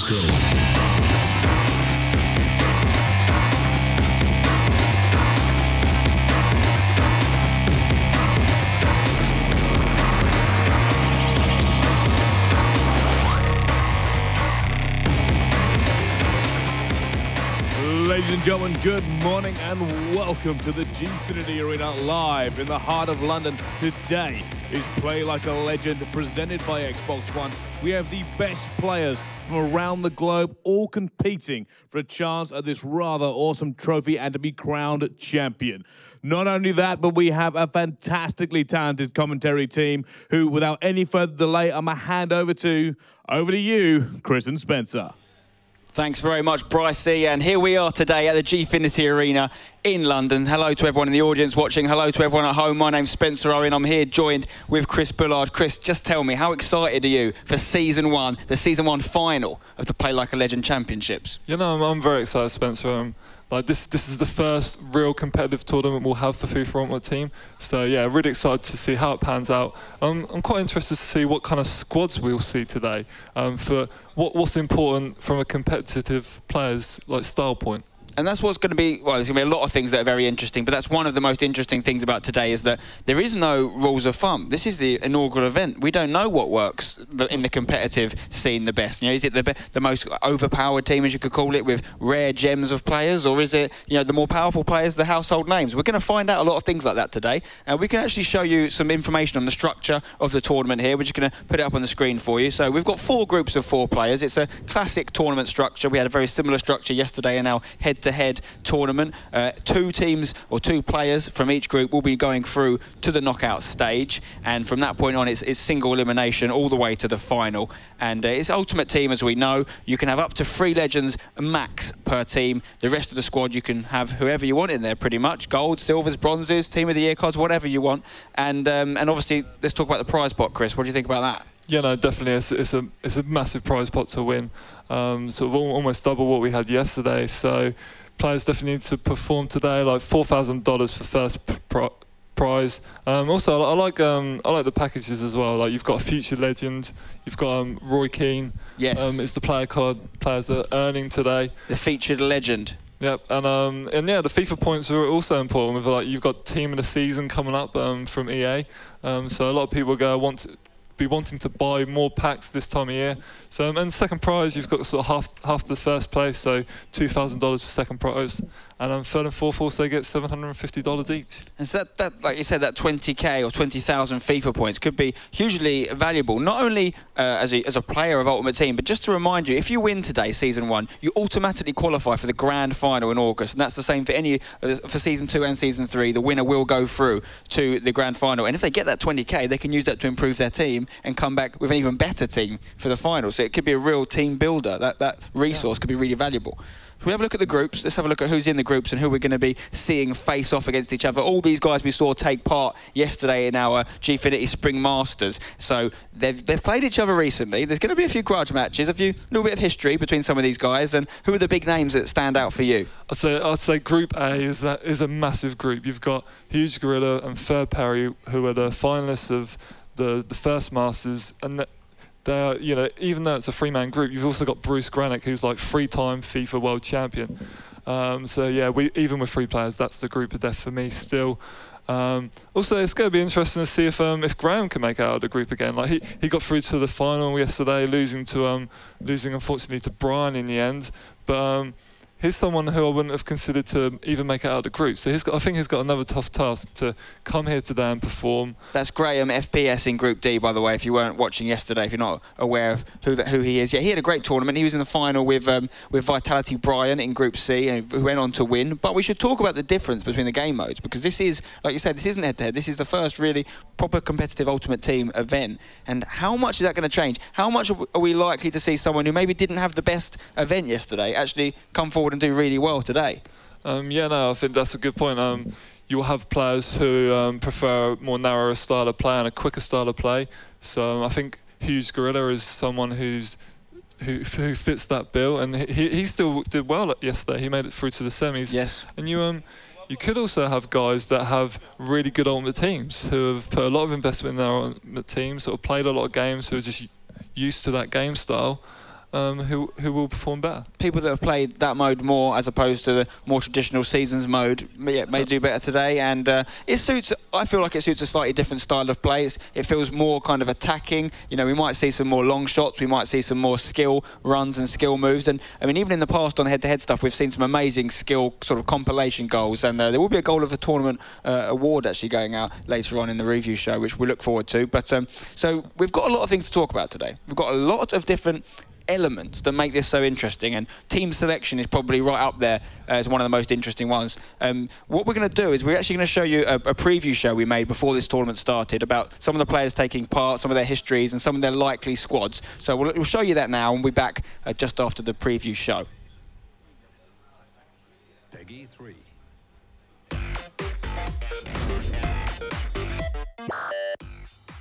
Let's go. Ladies and gentlemen, good morning and welcome to the Gfinity Arena live in the heart of London. Today is Play Like a Legend presented by Xbox One. We have the best players from around the globe all competing for a chance at this rather awesome trophy and to be crowned champion. Not only that, but we have a fantastically talented commentary team who, without any further delay, I'm going to hand over to you, Chris and Spencer. Thanks very much, Brycey. And here we are today at the Gfinity Arena in London. Hello to everyone in the audience watching. Hello to everyone at home. My name's Spencer Owen. I'm here joined with Chris Bullard. Chris, just tell me, how excited are you for Season 1, the Season 1 final of the Play Like a Legend Championships? You know, I'm very excited, Spencer. This is the first real competitive tournament we'll have for FIFA Ultimate Team. So yeah, really excited to see how it pans out. I'm quite interested to see what kind of squads we'll see today. For what's important from a competitive player's style point. And that's what's going to be, well, there's going to be a lot of things that are very interesting, but that's one of the most interesting things about today is that there is no rules of thumb. This is the inaugural event. We don't know what works in the competitive scene the best. You know, is it the most overpowered team, as you could call it, with rare gems of players, or is it, you know, the more powerful players, the household names? We're going to find out a lot of things like that today, and we can actually show you some information on the structure of the tournament here. We're just going to put it up on the screen for you. So we've got 4 groups of 4 players. It's a classic tournament structure. We had a very similar structure yesterday in our head-to-head tournament. 2 teams or 2 players from each group will be going through to the knockout stage, and from that point on it's single elimination all the way to the final. And it's Ultimate Team, as we know. You can have up to 3 legends max per team. The rest of the squad you can have whoever you want in there, pretty much. Gold, silvers, bronzes, Team of the Year cards, whatever you want. And obviously let's talk about the prize pot, Chris. What do you think about that? Yeah, no, definitely. It's a massive prize pot to win. Sort of almost double what we had yesterday. So players definitely need to perform today, like $4,000 for first prize. Also, I like the packages as well. Like, you've got a future legend, you've got Roy Keane. Yes. It's the player card players are earning today. The featured legend. Yep, and yeah, the FIFA points are also important. With you've got Team of the Season coming up from EA. So a lot of people be wanting to buy more packs this time of year. So, and second prize, you've got sort of half the first place, so $2,000 for second prize, and third and fourth also get $750 each. And so that, like you said, that 20k or 20,000 FIFA points could be hugely valuable, not only as a player of Ultimate Team, but just to remind you, if you win today, Season 1, you automatically qualify for the Grand Final in August, and that's the same for Season 2 and Season 3. The winner will go through to the Grand Final, and if they get that 20k, they can use that to improve their team and come back with an even better team for the final. So it could be a real team builder. That resource could be really valuable. So we have a look at the groups. Let's have a look at who's in the groups and who we're going to be seeing face off against each other. All these guys we saw take part yesterday in our Gfinity Spring Masters. So they've played each other recently. There's going to be a few grudge matches, a little bit of history between some of these guys. And who are the big names that stand out for you? I'd say Group A is a massive group. You've got Huge Gorilla and Ferperry, who are the finalists of the first Masters, and they're, you know, even though it's a 3-man group, you've also got Bruce Grannec, who's like 3-time FIFA World Champion. So yeah, even with 3 players, that's the group of death for me still. Also, it's going to be interesting to see if Graham can make it out of the group again. Like he got through to the final yesterday, losing unfortunately to Brian in the end, but. He's someone who I wouldn't have considered to even make it out of the group. So I think he's got another tough task to come here today and perform. That's Graham, FPS in Group D, by the way, if you weren't watching yesterday, if you're not aware of who he is. Yeah, he had a great tournament. He was in the final with Vitality Brian in Group C, who went on to win. But we should talk about the difference between the game modes, because this is, like you said, this isn't head-to-head. This is the first really proper competitive Ultimate Team event. And how much is that going to change? How much are we likely to see someone who maybe didn't have the best event yesterday actually come forward and do really well today? Yeah, no, I think that's a good point. You'll have players who prefer a more narrower style of play and a quicker style of play. So I think Huge Gorilla is someone who fits that bill, and he still did well yesterday. He made it through to the semis. Yes. And you could also have guys that have really good ultimate teams who have put a lot of investment in their ultimate teams, sort of played a lot of games, who are just used to that game style. who will perform better. People that have played that mode more as opposed to the more traditional seasons mode may do better today, and it suits. I feel like it suits a slightly different style of play. It feels more kind of attacking. You know, we might see some more long shots, we might see some more skill runs and skill moves, and I mean, even in the past on head-to-head stuff, we've seen some amazing skill sort of compilation goals, and there will be a goal of the tournament award actually going out later on in the review show, which we look forward to. But so we've got a lot of things to talk about today. We've got a lot of different elements that make this so interesting, and team selection is probably right up there as one of the most interesting ones. What we're going to do is we're actually going to show you a preview show we made before this tournament started about some of the players taking part, some of their histories and some of their likely squads. So we'll show you that now, and we'll be back just after the preview show. Peggy 3.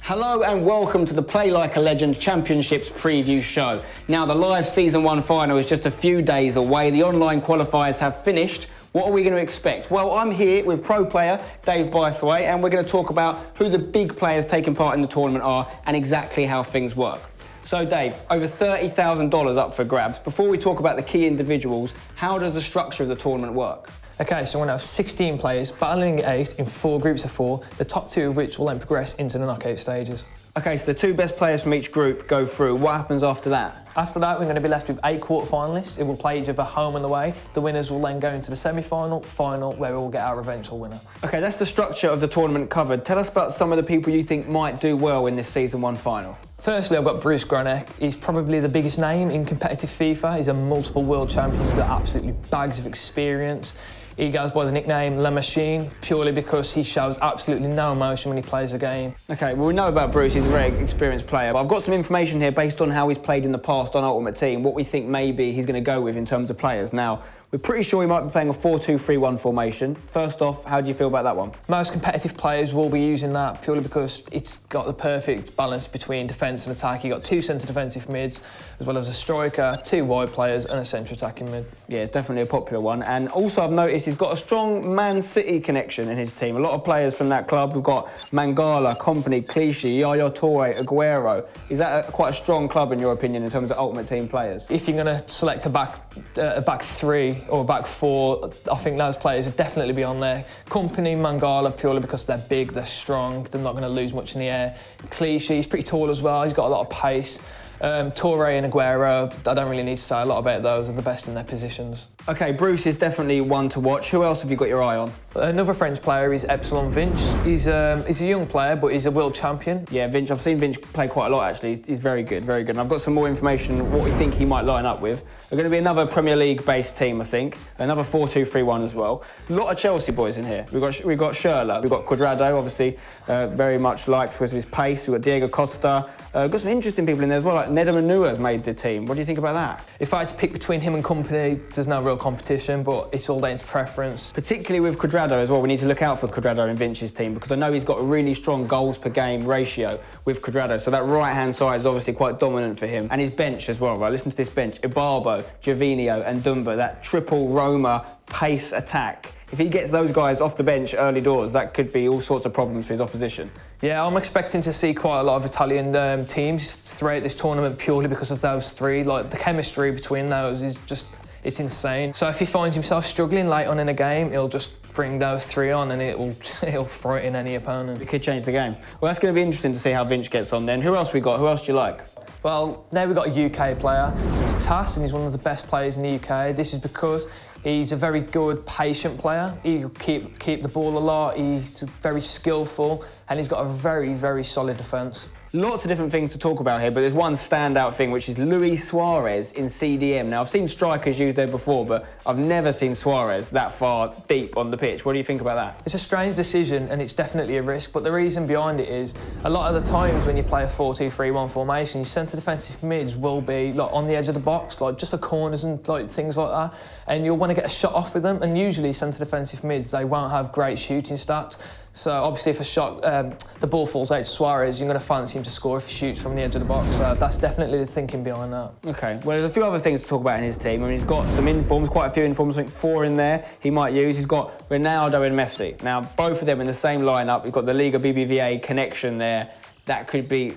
Hello and welcome to the Play Like a Legend Championships preview show. Now, the live Season 1 final is just a few days away. The online qualifiers have finished. What are we going to expect? Well, I'm here with pro player Dave Bythway, and we're going to talk about who the big players taking part in the tournament are and exactly how things work. So Dave, over $30,000 up for grabs. Before we talk about the key individuals, how does the structure of the tournament work? Okay, so we're going to have 16 players battling 8 in 4 groups of 4, the top 2 of which will then progress into the knockout stages. Okay, so the 2 best players from each group go through. What happens after that? After that, we're going to be left with 8 quarter-finalists. It will play each other home and away. The winners will then go into the semi-final, final, where we will get our eventual winner. Okay, that's the structure of the tournament covered. Tell us about some of the people you think might do well in this Season 1 final. Firstly, I've got Bruce Grannec. He's probably the biggest name in competitive FIFA. He's a multiple world champion. He's got absolutely bags of experience. He goes by the nickname La Machine, purely because he shows absolutely no emotion when he plays a game. Okay, well, we know about Bruce, he's a very experienced player, but I've got some information here based on how he's played in the past on Ultimate Team, what we think maybe he's going to go with in terms of players. Now, we're pretty sure he might be playing a 4-2-3-1 formation. First off, how do you feel about that one? Most competitive players will be using that purely because it's got the perfect balance between defence and attack. You've got 2 centre defensive mids, as well as a striker, 2 wide players and a centre attacking mid. Yeah, it's definitely a popular one. And also I've noticed he's got a strong Man City connection in his team. A lot of players from that club. We've got Mangala, Kompany, Clichy, Yaya Toure, Aguero. Is that quite a strong club in your opinion in terms of Ultimate Team players? If you're going to select a back 3 or a back 4, I think those players would definitely be on there. Kompany, Mangala, purely because they're big, they're strong, they're not going to lose much in the air. Clichy, he's pretty tall as well, he's got a lot of pace. Toure and Aguero, I don't really need to say a lot about those, are the best in their positions. OK, Bruce is definitely one to watch. Who else have you got your eye on? Another French player is EPSILON VINCH. He's a young player, but he's a world champion. Yeah, VINCH, I've seen VINCH play quite a lot, actually. He's very good, very good. And I've got some more information on what we think he might line up with. They're going to be another Premier League-based team, I think. Another 4-2-3-1 as well. A lot of Chelsea boys in here. We've got Schürrle, we've got Cuadrado, obviously, very much liked because of his pace. We've got Diego Costa. We've got some interesting people in there as well, like Nedum Nua's made the team. What do you think about that? If I had to pick between him and Kompany, there's no real competition, but it's all down to preference. Particularly with Cuadrado as well, we need to look out for Cuadrado in VINCH's team because I know he's got a really strong goals per game ratio with Cuadrado, so that right-hand side is obviously quite dominant for him. And his bench as well, right? Listen to this bench. Ibarbo, Gervinho and Dumba, that triple Roma pace attack. If he gets those guys off the bench early doors, that could be all sorts of problems for his opposition. Yeah, I'm expecting to see quite a lot of Italian teams throughout this tournament purely because of those 3. Like, the chemistry between those is just, it's insane. So if he finds himself struggling late on in a game, he'll just bring those 3 on and it'll frighten any opponent. It could change the game. Well, that's going to be interesting to see how VINCH gets on then. Who else we got? Who else do you like? Well, now we've got a UK player. It's TASS, and he's one of the best players in the UK. This is because he's a very good, patient player. He'll keep the ball a lot. He's very skillful, and he's got a very, very solid defence. Lots of different things to talk about here, but there's one standout thing, which is Luis Suarez in CDM. Now, I've seen strikers used there before, but I've never seen Suarez that far deep on the pitch. What do you think about that? It's a strange decision, and it's definitely a risk, but the reason behind it is a lot of the times when you play a 4-2-3-1 formation, your centre defensive mids will be like on the edge of the box, like just for corners and like things like that, and you'll want to get a shot off with them, and usually centre defensive mids, they won't have great shooting stats. So obviously if a shot, the ball falls out to Suarez, you're going to fancy him to score if he shoots from the edge of the box. So that's definitely the thinking behind that. OK, well, there's a few other things to talk about in his team. I mean, he's got some informs, quite a few informs, I think 4 in there he might use. He's got Ronaldo and Messi. Now, both of them in the same lineup. You've got the Liga BBVA connection there. That could be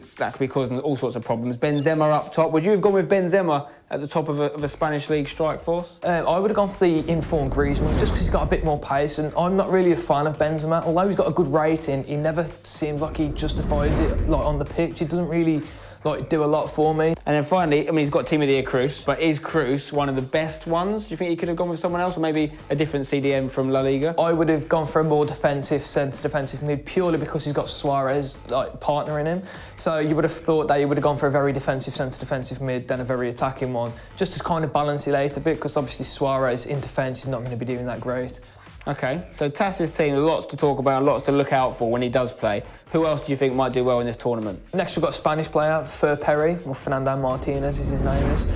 causing all sorts of problems. Benzema up top. Would you have gone with Benzema at the top of a Spanish league strike force? I would have gone for the informed Griezmann, just because he's got a bit more pace, and I'm not really a fan of Benzema. Although he's got a good rating, he never seems like he justifies it like on the pitch. He doesn't really like do a lot for me. And then finally, I mean, he's got Team of the Year Cruz, but is Cruz one of the best ones? Do you think he could have gone with someone else, or maybe a different CDM from La Liga? I would have gone for a more defensive, centre defensive mid, purely because he's got Suarez like partnering him. So you would have thought that he would have gone for a very defensive, centre defensive mid, then a very attacking one, just to kind of balance it out a bit, because obviously Suarez in defence is not going to be doing that great. OK, so TASS's team, lots to talk about, lots to look out for when he does play. Who else do you think might do well in this tournament? Next we've got a Spanish player, Ferperry, or Fernando Martinez as his name is.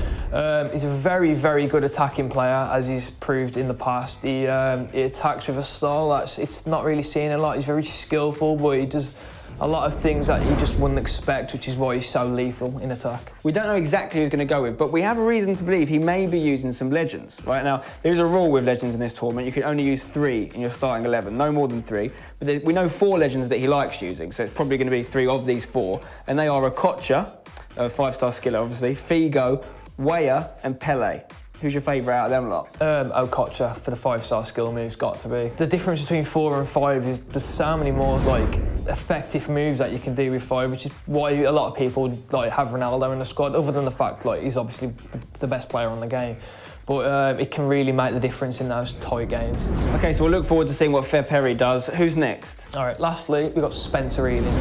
He's a very, very good attacking player, as he's proved in the past. He attacks with a style it's not really seen a lot. He's very skillful, but he does a lot of things that you just wouldn't expect, which is why he's so lethal in attack. We don't know exactly who he's going to go with, but we have a reason to believe he may be using some legends. Right now, there's a rule with legends in this tournament. You can only use 3 in your starting 11, no more than 3. But we know 4 legends that he likes using, so it's probably going to be 3 of these 4. And they are Okocha, a 5-star skiller, obviously, Figo, Weah, and Pele. Who's your favourite out of them lot? Okocha for the 5-star skill moves, got to be. The difference between 4 and 5 is there's so many more like effective moves that you can do with 5, which is why a lot of people like have Ronaldo in the squad, other than the fact like he's obviously the best player on the game. But it can really make the difference in those tight games. OK, so we'll look forward to seeing what Ferperry does. Who's next? All right, lastly, we've got Spencer EALING.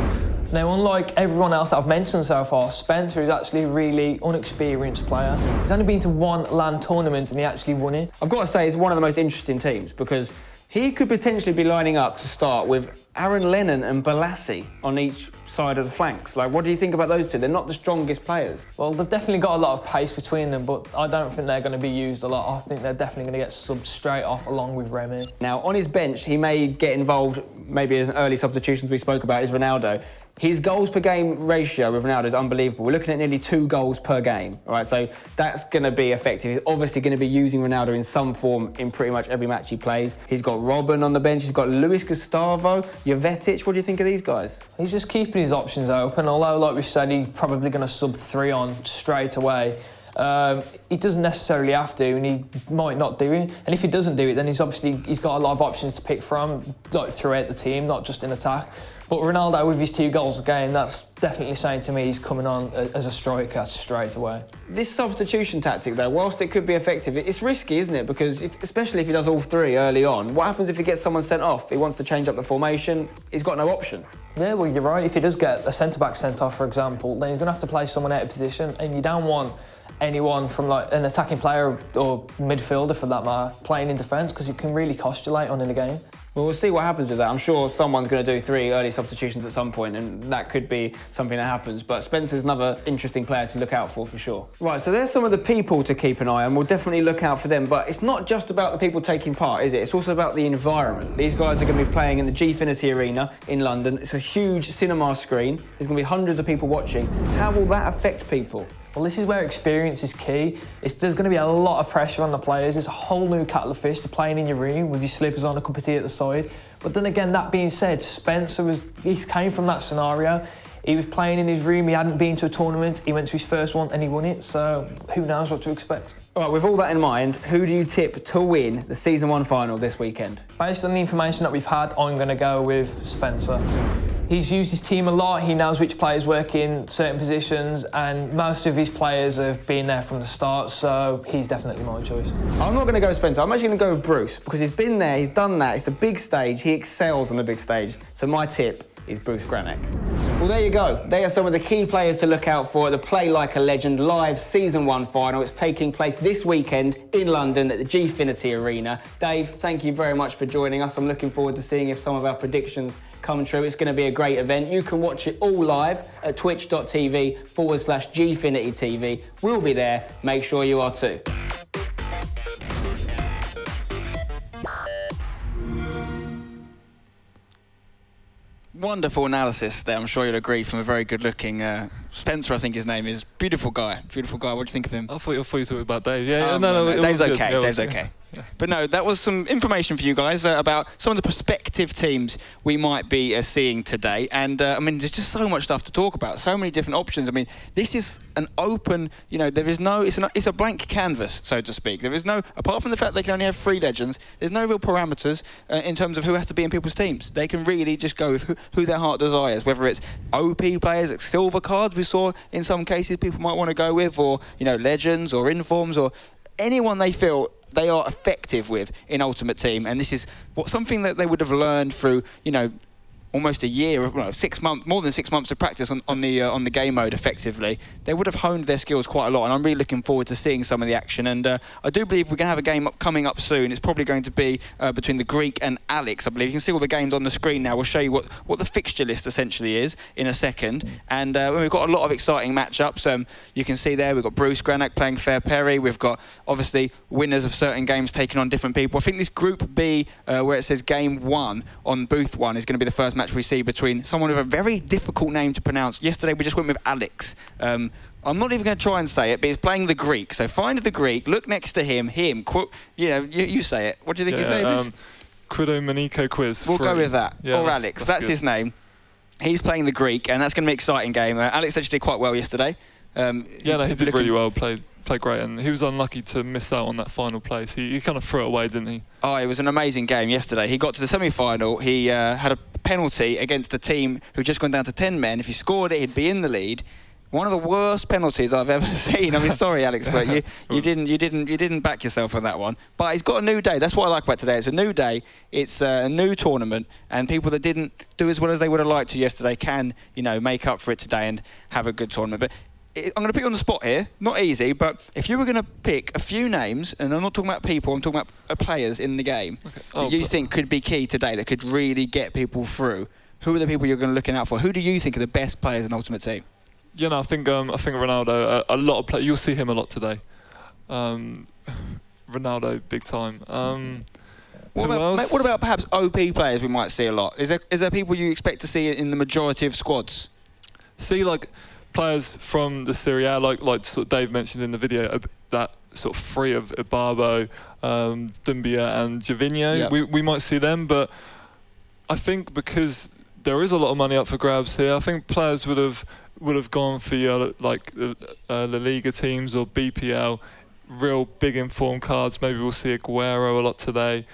Now, unlike everyone else that I've mentioned so far, Spencer is actually a really unexperienced player. He's only been to 1 LAN tournament and he actually won it. I've got to say, it's one of the most interesting teams because he could potentially be lining up to start with Aaron Lennon and Balassi on each side of the flanks. Like, what do you think about those two? They're not the strongest players. Well, they've definitely got a lot of pace between them, but I don't think they're going to be used a lot. I think they're definitely going to get subbed straight off along with Remy. Now, on his bench, he may get involved, maybe in early substitutions we spoke about, is Ronaldo. His goals per game ratio with Ronaldo is unbelievable. We're looking at nearly 2 goals per game, all right? So that's going to be effective. He's obviously going to be using Ronaldo in some form in pretty much every match he plays. He's got Robin on the bench. He's got Luis Gustavo, Jovetic. What do you think of these guys? He's just keeping his options open, although, like we've said, he's probably going to sub 3 on straight away. He doesn't necessarily have to, and he might not do it. And if he doesn't do it, then he's got a lot of options to pick from, like throughout the team, not just in attack. But Ronaldo, with his 2 goals a game, that's definitely saying to me he's coming on as a striker straight away. This substitution tactic, though, whilst it could be effective, it's risky, isn't it? Because especially if he does all 3 early on, what happens if he gets someone sent off? He wants to change up the formation. He's got no option. Yeah, well, you're right. If he does get a centre-back sent off, for example, then he's going to have to play someone out of position, and you don't want anyone from like an attacking player or midfielder, for that matter, playing in defence, because it can really cost you late on in the game. Well, we'll see what happens with that. I'm sure someone's going to do 3 early substitutions at some point, and that could be something that happens. But Spencer's another interesting player to look out for sure. Right, so there's some of the people to keep an eye on. We'll definitely look out for them. But it's not just about the people taking part, is it? It's also about the environment. These guys are going to be playing in the Gfinity Arena in London. It's a huge cinema screen. There's going to be hundreds of people watching. How will that affect people? Well, this is where experience is key. There's going to be a lot of pressure on the players. It's a whole new kettle of fish to playing in your room with your slippers on, a cup of tea at the side. But then again, that being said, Spencer he came from that scenario. He was playing in his room, he hadn't been to a tournament, he went to his first one and he won it, so who knows what to expect. All right, with all that in mind, who do you tip to win the Season 1 final this weekend? Based on the information that we've had, I'm going to go with Spencer. He's used his team a lot, he knows which players work in certain positions, and most of his players have been there from the start, so he's definitely my choice. I'm not going to go with Spencer, I'm actually going to go with Bruce, because he's been there, he's done that, it's a big stage, he excels on the big stage, so my tip is Bruce Grannec. Well, there you go. They are some of the key players to look out for at the Play Like a Legend live Season 1 final. It's taking place this weekend in London at the Gfinity Arena. Dave, thank you very much for joining us. I'm looking forward to seeing if some of our predictions come true. It's going to be a great event. You can watch it all live at twitch.tv/Gfinity TV. We'll be there. Make sure you are too. Wonderful analysis there, I'm sure you'll agree, from a very good-looking Spencer, I think his name is. Beautiful guy. Beautiful guy. What do you think of him? I thought you were talking about Dave. Yeah, no, Dave's okay. Yeah, Dave's okay. Yeah. But no, that was some information for you guys about some of the prospective teams we might be seeing today. And I mean, there's just so much stuff to talk about. So many different options. I mean, this is an open, you know, there is no, it's a blank canvas, so to speak. There is no, apart from the fact they can only have 3 legends, there's no real parameters in terms of who has to be in people's teams. They can really just go with who their heart desires, whether it's OP players, like silver cards we saw in some cases people might want to go with, or, you know, legends or informs, or anyone they feel they are effective with in Ultimate Team. And this is something that they would have learned through, you know, almost a year, well, 6 months, more than 6 months of practice on the game mode effectively. They would have honed their skills quite a lot, and I'm really looking forward to seeing some of the action. And I do believe we're going to have a game coming up soon. It's probably going to be between the Greek and Alex, I believe. You can see all the games on the screen now. We'll show you what the fixture list essentially is in a second. And we've got a lot of exciting matchups. You can see there we've got Bruce Grannec playing Ferperry. We've got obviously winners of certain games taking on different people. I think this Group B, where it says Game 1 on Booth 1, is going to be the first match we see between someone with a very difficult name to pronounce. Yesterday we just went with Alex. I'm not even going to try and say it, but he's playing the Greek. So find the Greek, look next to him, you know, you say it. What do you think his name is? QUOMODOCUNQUIZ3. We'll go with that. Yeah, or Alex, that's his name. He's playing the Greek, and that's going to be an exciting game. Alex actually did quite well yesterday. Yeah, no, he did really well, played great, and he was unlucky to miss out on that final place. He kind of threw it away, didn't he? Oh, it was an amazing game yesterday. He got to the semi-final. He had a penalty against a team who'd just gone down to 10 men. If he scored it, he'd be in the lead. One of the worst penalties I've ever seen. I mean, sorry, Alex, but you didn't back yourself on that one. But he's got a new day. That's what I like about today. It's a new day. It's a new tournament, and people that didn't do as well as they would have liked to yesterday can, you know, make up for it today and have a good tournament. But I'm going to put you on the spot here. Not easy, but if you were going to pick a few names, and I'm not talking about people, I'm talking about players in the game, that you think could be key today, that could really get people through, who are the people you're going to be looking out for? Who do you think are the best players in Ultimate Team? You know, I think Ronaldo. A lot of you'll see him a lot today. Ronaldo, big time. What about perhaps OP players we might see a lot? Is there people you expect to see in the majority of squads? See, like players from the Serie A, like sort of Dave mentioned in the video, that sort of 3 of Ibarbo, Dumbia and Gervinho. Yep. We might see them, but I think because there is a lot of money up for grabs here, I think players would have gone for like La Liga teams or BPL, real big informed cards. Maybe we'll see Aguero a lot today.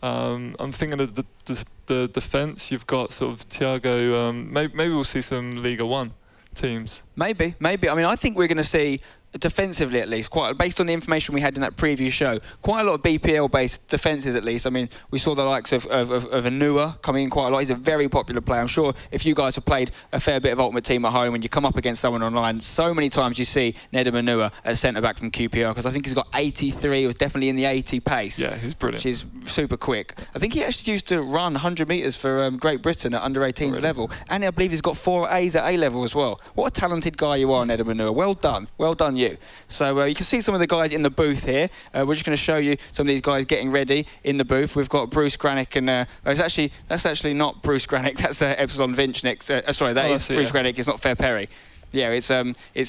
I'm thinking of the defence. You've got sort of Thiago. Maybe we'll see some Liga 1 teams. Maybe. I mean, I think we're going to see, defensively at least, quite based on the information we had in that previous show, quite a lot of BPL-based defences at least. I mean, we saw the likes of Anua coming in quite a lot. He's a very popular player. I'm sure if you guys have played a fair bit of Ultimate Team at home and you come up against someone online, so many times you see Nedum Anua as centre-back from QPR, because I think he's got 83, he was definitely in the 80 pace. Yeah, he's brilliant. Which is super quick. I think he actually used to run 100 metres for Great Britain at under-18s level, and I believe he's got 4 A's at A-level as well. What a talented guy you are, Nedum Anua. Well done you. So you can see some of the guys in the booth here. We're just going to show you some of these guys getting ready in the booth. We've got Bruce Grannec and that's actually not Bruce Grannec. That's EPSILON VINCH next. Sorry, that is Bruce Grannec. It's not Ferperry. Yeah, it's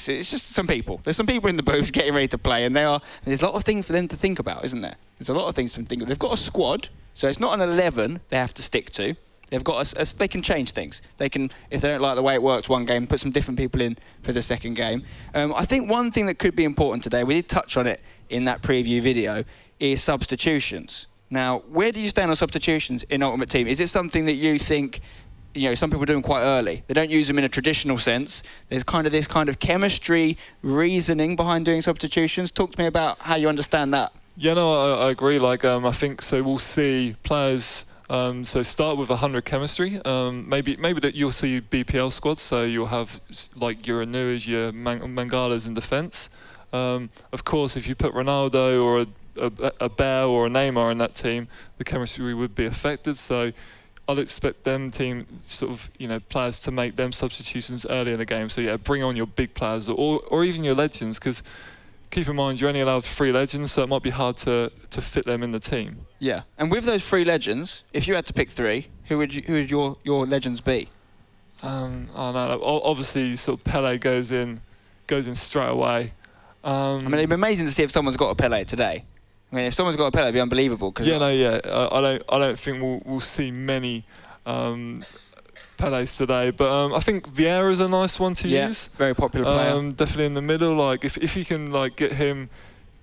just some people. There's some people in the booth getting ready to play, and there's a lot of things for them to think about, isn't there? There's a lot of things for them to think about. They've got a squad, so it's not an 11 they have to stick to. They've got they can change things. They can, if they don't like the way it works one game, put some different people in for the second game. I think one thing that could be important today, we did touch on it in that preview video, is substitutions. Now, where do you stand on substitutions in Ultimate Team? Is it something that you think, you know, some people are doing quite early? They don't use them in a traditional sense. There's kind of this kind of chemistry reasoning behind doing substitutions. Talk to me about how you understand that. Yeah, no, I agree. Like, I think so. We'll see players. So start with 100 chemistry. Maybe that you'll see BPL squads. So you'll have like your Anuas, your Mangalas in defence. Of course, if you put Ronaldo or a Bale or a Neymar in that team, the chemistry would be affected. So I'd expect them team sort of, you know, players to make them substitutions early in the game. So yeah, bring on your big players or even your legends, because keep in mind you're only allowed 3 legends, so it might be hard to fit them in the team. Yeah, and with those 3 legends, if you had to pick 3, who would your legends be? I don't know. Obviously, sort of Pele goes in straight away. I mean, it'd be amazing to see if someone's got a Pele today. I mean, if someone's got a Pele, it'd be unbelievable. Cause I don't think we'll see many Peles today, but I think Vieira's a nice one to use. Very popular player. Definitely in the middle. Like if you can like get him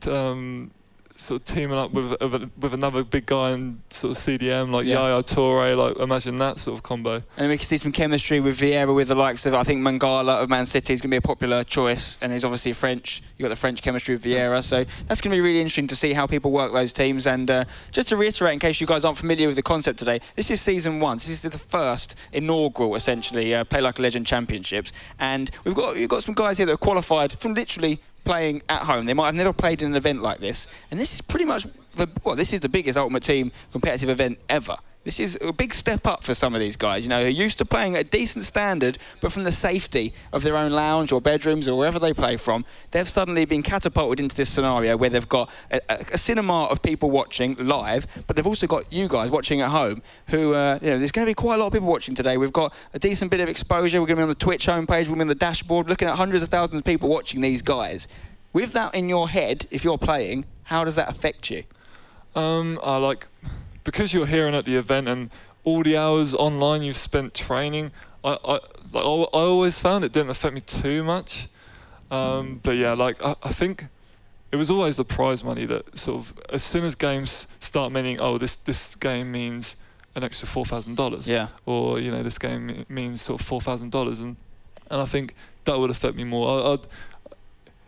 to, sort of teaming up with another big guy in sort of CDM like Yaya Toure, like imagine that sort of combo. And we can see some chemistry with Vieira with the likes of, I think Mangala of Man City is going to be a popular choice, and he's obviously French. You've got the French chemistry with Vieira, so that's going to be really interesting to see how people work those teams. And just to reiterate, in case you guys aren't familiar with the concept today, this is season 1. This is the first inaugural, essentially, Play Like a Legend Championships, and we've got some guys here that are qualified from literally playing at home. They might have never played in an event like this, and this is pretty much this is the biggest Ultimate Team competitive event ever. This is a big step up for some of these guys, you know, who are used to playing at a decent standard, but from the safety of their own lounge or bedrooms or wherever they play from, they've suddenly been catapulted into this scenario where they've got a cinema of people watching live, but they've also got you guys watching at home who, you know, there's going to be quite a lot of people watching today. We've got a decent bit of exposure. We're going to be on the Twitch homepage, we're going to be on the dashboard, looking at hundreds of thousands of people watching these guys. With that in your head, if you're playing, how does that affect you? Because you're here and at the event and all the hours online you've spent training, I always found it didn't affect me too much. But yeah, I think it was always the prize money that sort of, as soon as games start meaning, oh, this game means an extra $4,000. Yeah. Or, you know, this game means sort of $4,000. And I think that would affect me more.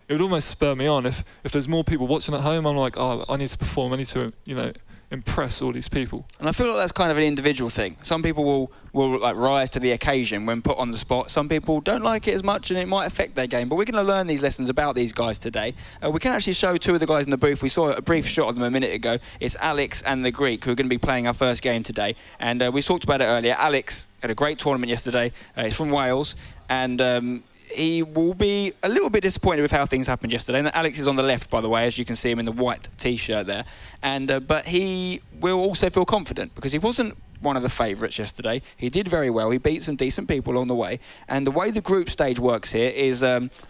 It would almost spur me on if there's more people watching at home. I'm like, oh, I need to perform. I need to, you know, impress all these people. And I feel like that's kind of an individual thing. Some people will like rise to the occasion when put on the spot. Some people don't like it as much, and it might affect their game. But we're going to learn these lessons about these guys today. We can actually show two of the guys in the booth. We saw a brief shot of them a minute ago. It's Alex and the Greek, who are going to be playing our first game today. And we talked about it earlier. Alex had a great tournament yesterday. He's from Wales, and he will be a little bit disappointed with how things happened yesterday. And Alex is on the left, by the way, as you can see him in the white T-shirt there. And but he will also feel confident because he wasn't one of the favourites yesterday. He did very well. He beat some decent people along the way. And the way the group stage works here is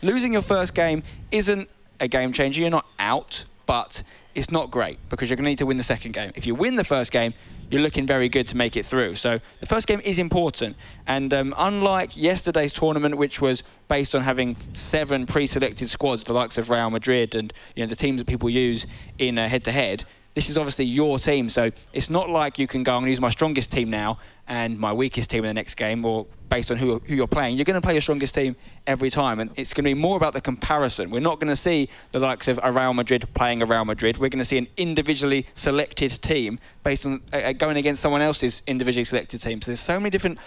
losing your first game isn't a game changer. You're not out, but it's not great because you're going to need to win the second game. If you win the first game, you're looking very good to make it through. So the first game is important. And unlike yesterday's tournament, which was based on having 7 pre-selected squads, the likes of Real Madrid and, you know, the teams that people use in head-to-head, this is obviously your team. So it's not like you can go and use my strongest team now and my weakest team in the next game, or based on who you're playing. You're going to play your strongest team every time, and it's going to be more about the comparison. We're not going to see the likes of a Real Madrid playing a Real Madrid. We're going to see an individually selected team based on going against someone else's individually selected team. So there's so many different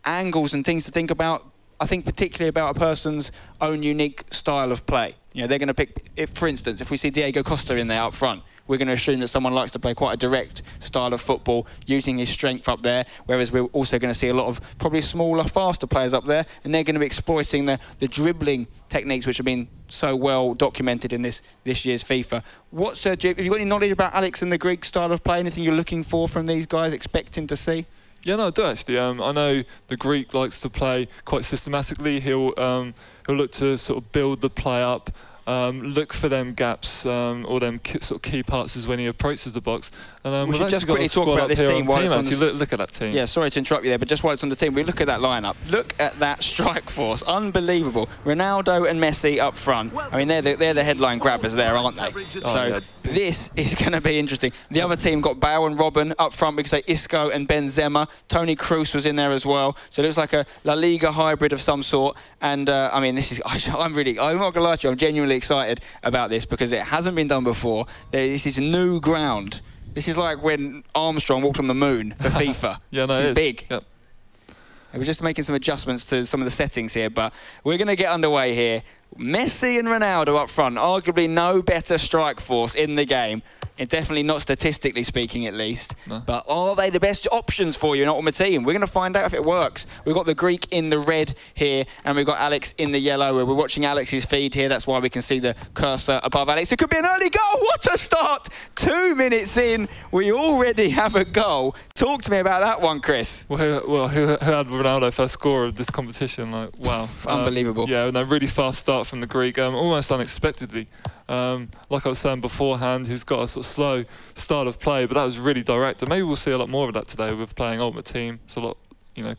angles and things to think about. I think particularly about a person's own unique style of play. You know, they're going to pick, for instance, if we see Diego Costa in there up front, we're going to assume that someone likes to play quite a direct style of football, using his strength up there, whereas we're also going to see a lot of probably smaller, faster players up there, and they're going to be exploiting the dribbling techniques which have been so well documented in this year's FIFA. Have you got any knowledge about Alex and the Greek style of play? Anything you're looking for from these guys, expecting to see? Yeah, no, I do actually. I know the Greek likes to play quite systematically. He'll look to sort of build the play up. Look for them gaps or them sort of key parts is when he approaches the box. And we should just quickly talk about this team. Look at that team. Yeah, sorry to interrupt you there, but just while it's on the team, we look at that lineup. Look at that strike force, unbelievable. Ronaldo and Messi up front. I mean, they're the headline grabbers there, aren't they? This is going to be interesting. The other team got Bale and Robben up front because they Isco and Benzema. Toni Kroos was in there as well. So it looks like a La Liga hybrid of some sort. And I mean, this is I'm not going to lie to you, I'm genuinely excited about this because it hasn't been done before. This is new ground. This is like when Armstrong walked on the moon for FIFA. Yeah, no, this is big. Yep. We're just making some adjustments to some of the settings here, but we're going to get underway here. Messi and Ronaldo up front, arguably no better strike force in the game. Definitely not statistically speaking, at least. No. But are they the best options for you in Ultimate Team? We're going to find out if it works. We've got the Greek in the red here, and we've got Alex in the yellow. We're watching Alex's feed here. That's why we can see the cursor above Alex. It could be an early goal. What a start! 2 minutes in, we already have a goal. Talk to me about that one, Chris. Well, who had Ronaldo first scorer of this competition? Like, wow. Unbelievable. Yeah, and a really fast start from the Greek, almost unexpectedly. Like I was saying beforehand, he's got a sort of slow start of play, but that was really direct. And maybe we'll see a lot more of that today with playing Ultimate Team. It's a lot,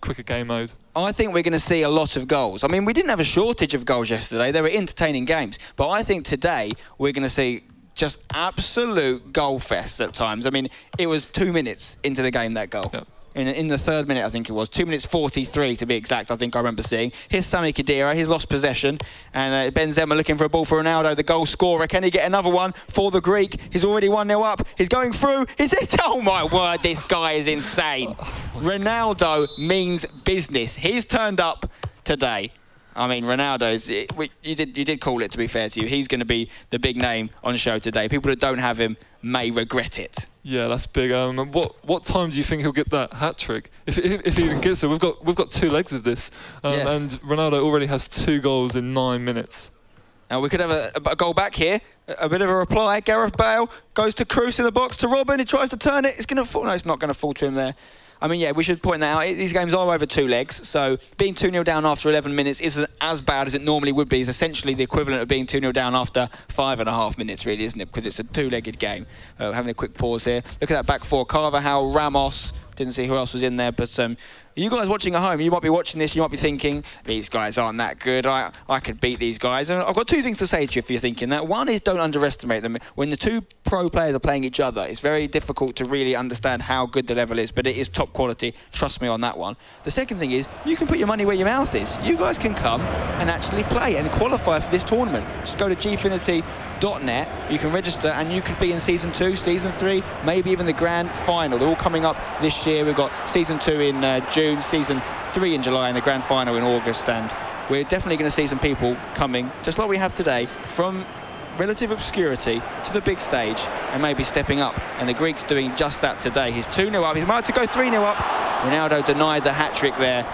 quicker game mode. I think we're going to see a lot of goals. I mean, we didn't have a shortage of goals yesterday. They were entertaining games. But I think today we're going to see just absolute goal fest at times. I mean, it was 2 minutes into the game, that goal. Yep. In the third minute, I think it was. 2 minutes 43 to be exact, I think I remember seeing. Here's Sami Khedira, he's lost possession. And Benzema looking for a ball for Ronaldo, the goal scorer. Can he get another one for the Greek? He's already 1-0 up. He's going through. Is it? Oh my word, this guy is insane. Ronaldo means business. He's turned up today. I mean, Ronaldo's, you did call it, to be fair to you. He's going to be the big name on show today. People that don't have him may regret it. Yeah, that's big. What time do you think he'll get that hat-trick? If he even gets it, we've got 2 legs of this. Yes. And Ronaldo already has 2 goals in 9 minutes. Now we could have a goal back here. A bit of a reply. Gareth Bale goes to Kroos in the box to Robin. He tries to turn it. It's going to fall. No, it's not going to fall to him there. I mean, yeah, we should point that out. These games are over 2 legs, so being 2-0 down after 11 minutes isn't as bad as it normally would be. It's essentially the equivalent of being 2-0 down after 5.5 minutes, really, isn't it? Because it's a 2-legged game. Having a quick pause here. Look at that back four. Carvajal, Ramos. Didn't see who else was in there, but you guys watching at home, you might be watching this, you might be thinking, these guys aren't that good, I could beat these guys. And I've got 2 things to say to you if you're thinking that. One is don't underestimate them. When the 2 pro players are playing each other, it's very difficult to really understand how good the level is, but it is top quality, trust me on that one. The second thing is, you can put your money where your mouth is. You guys can come and actually play and qualify for this tournament. Just go to Gfinity.net, you can register and you could be in Season 2, Season 3, maybe even the Grand Final. They're all coming up this year. We've got Season 2 in June, Season 3 in July and the Grand Final in August, and we're definitely going to see some people coming, just like we have today, from relative obscurity to the big stage and maybe stepping up, and the Greek's doing just that today. He's 2-0 up, he's about to go 3-0 up. Ronaldo denied the hat-trick there.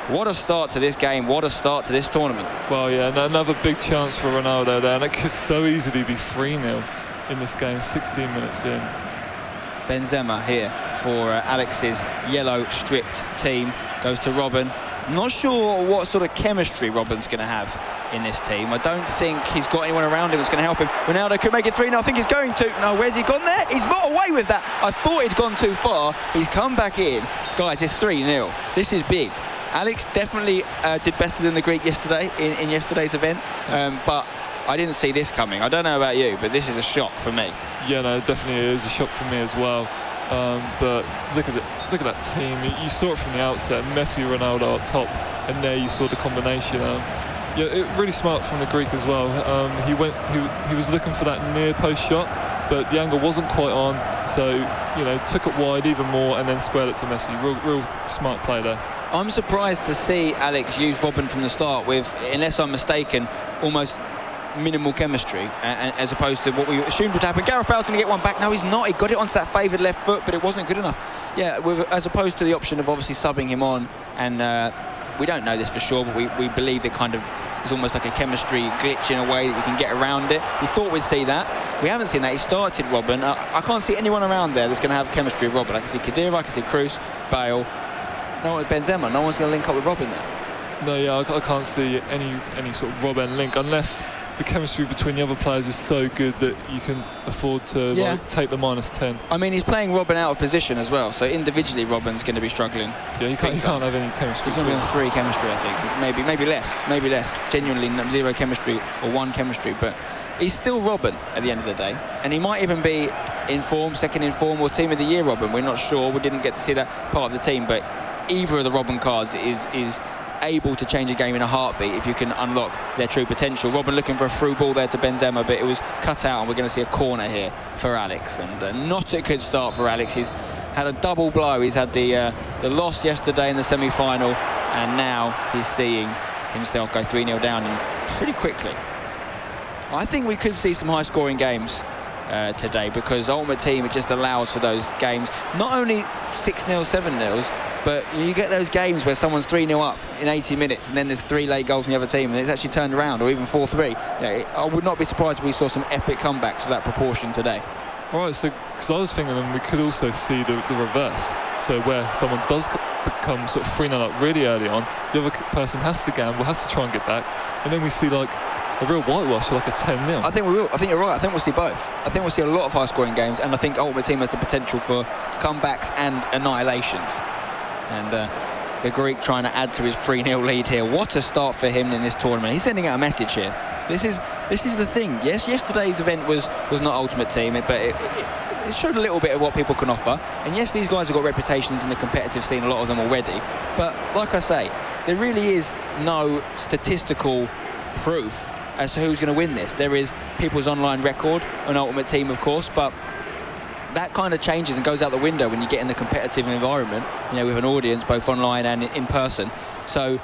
What a start to this game, what a start to this tournament. Well, yeah, another big chance for Ronaldo there, and it could so easily be 3-0 in this game, 16 minutes in. Benzema here for Alex's yellow stripped team. Goes to Robin. Not sure what sort of chemistry Robin's going to have in this team. I don't think he's got anyone around him that's going to help him. Ronaldo could make it 3-0. I think he's going to. No, where's he gone there? He's got away with that. I thought he'd gone too far. He's come back in. Guys, it's 3-0. This is big. Alex definitely did better than the Greek yesterday in yesterday's event, but I didn't see this coming. I don't know about you, but this is a shock for me. Yeah, no, it definitely is a shock for me as well. But look at that team. You saw it from the outset. Messi, Ronaldo up top, and there you saw the combination. Yeah, it really smart from the Greek as well. He was looking for that near post shot, but the angle wasn't quite on. So took it wide even more, and then squared it to Messi. Real smart play there. I'm surprised to see Alex use Robin from the start with, unless I'm mistaken, almost minimal chemistry, as opposed to what we assumed would happen. Gareth Bale's going to get one back. No, he's not. He got it onto that favoured left foot, but it wasn't good enough. Yeah, as opposed to the option of obviously subbing him on, and we don't know this for sure, but we believe it kind of is almost like a chemistry glitch in a way that you can get around it. We thought we'd see that. We haven't seen that. He started Robin. I can't see anyone around there that's going to have chemistry with Robin. I can see Khedira, I can see Kroos, Bale. No one with Benzema. No one's going to link up with Robin there. No, yeah, I can't see any sort of Robin link unless the chemistry between the other players is so good that you can afford to take the -10. I mean, he's playing Robin out of position as well, so individually Robin's going to be struggling. Yeah, he can't have any chemistry. He's going to be on 3 chemistry, I think. Maybe less. Genuinely 0 chemistry or 1 chemistry, but he's still Robin at the end of the day, and he might even be in form, second in form, or Team of the Year Robin. We're not sure. We didn't get to see that part of the team, but either of the Robin cards is able to change a game in a heartbeat if you can unlock their true potential. Robin looking for a through ball there to Benzema, but it was cut out, and we're going to see a corner here for Alex, and not a good start for Alex. He's had a double blow. He's had the loss yesterday in the semi-final, and now he's seeing himself go 3-0 down and pretty quickly. I think we could see some high-scoring games today, because Ultimate Team, it just allows for those games, not only 6-0, 7-0s, but you get those games where someone's 3-0 up in 80 minutes and then there's 3 late goals from the other team and it's actually turned around, or even 4-3. You know, I would not be surprised if we saw some epic comebacks of that proportion today. Right, so because I was thinking we could also see the reverse. So where someone does become sort of 3-0 up really early on, the other person has to gamble, has to try and get back, and then we see like a real whitewash, like a 10-0. I think we will. I think you're right. I think we'll see both. I think we'll see a lot of high-scoring games, and I think Ultimate Team has the potential for comebacks and annihilations. And the Greek trying to add to his 3-0 lead here. What a start for him in this tournament. He's sending out a message here. This is the thing. Yes, yesterday's event was not Ultimate Team, but it showed a little bit of what people can offer. And yes, these guys have got reputations in the competitive scene, a lot of them already. But like I say, there really is no statistical proof as to who's going to win this. There is people's online record on Ultimate Team, of course, but that kind of changes and goes out the window when you get in the competitive environment, you know, with an audience both online and in person. So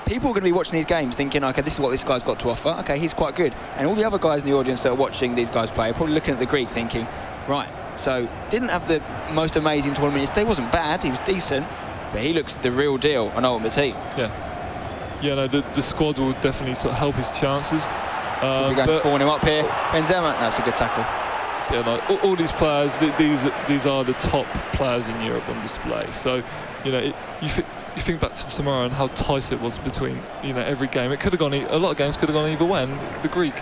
people are going to be watching these games thinking, okay, this is what this guy's got to offer. Okay, he's quite good. And all the other guys in the audience that are watching these guys play are probably looking at the Greek thinking, right, so didn't have the most amazing tournament yesterday, wasn't bad, he was decent, but he looks the real deal on Ultimate Team. Yeah, no, the squad will definitely sort of help his chances. We're going 4-0 up here. Benzema, that's a good tackle. Yeah, like all these players, these are the top players in Europe on display. So, you know, you think back to tomorrow and how tight it was between, you know, every game. It could have gone, a lot of games could have gone either way. And the Greek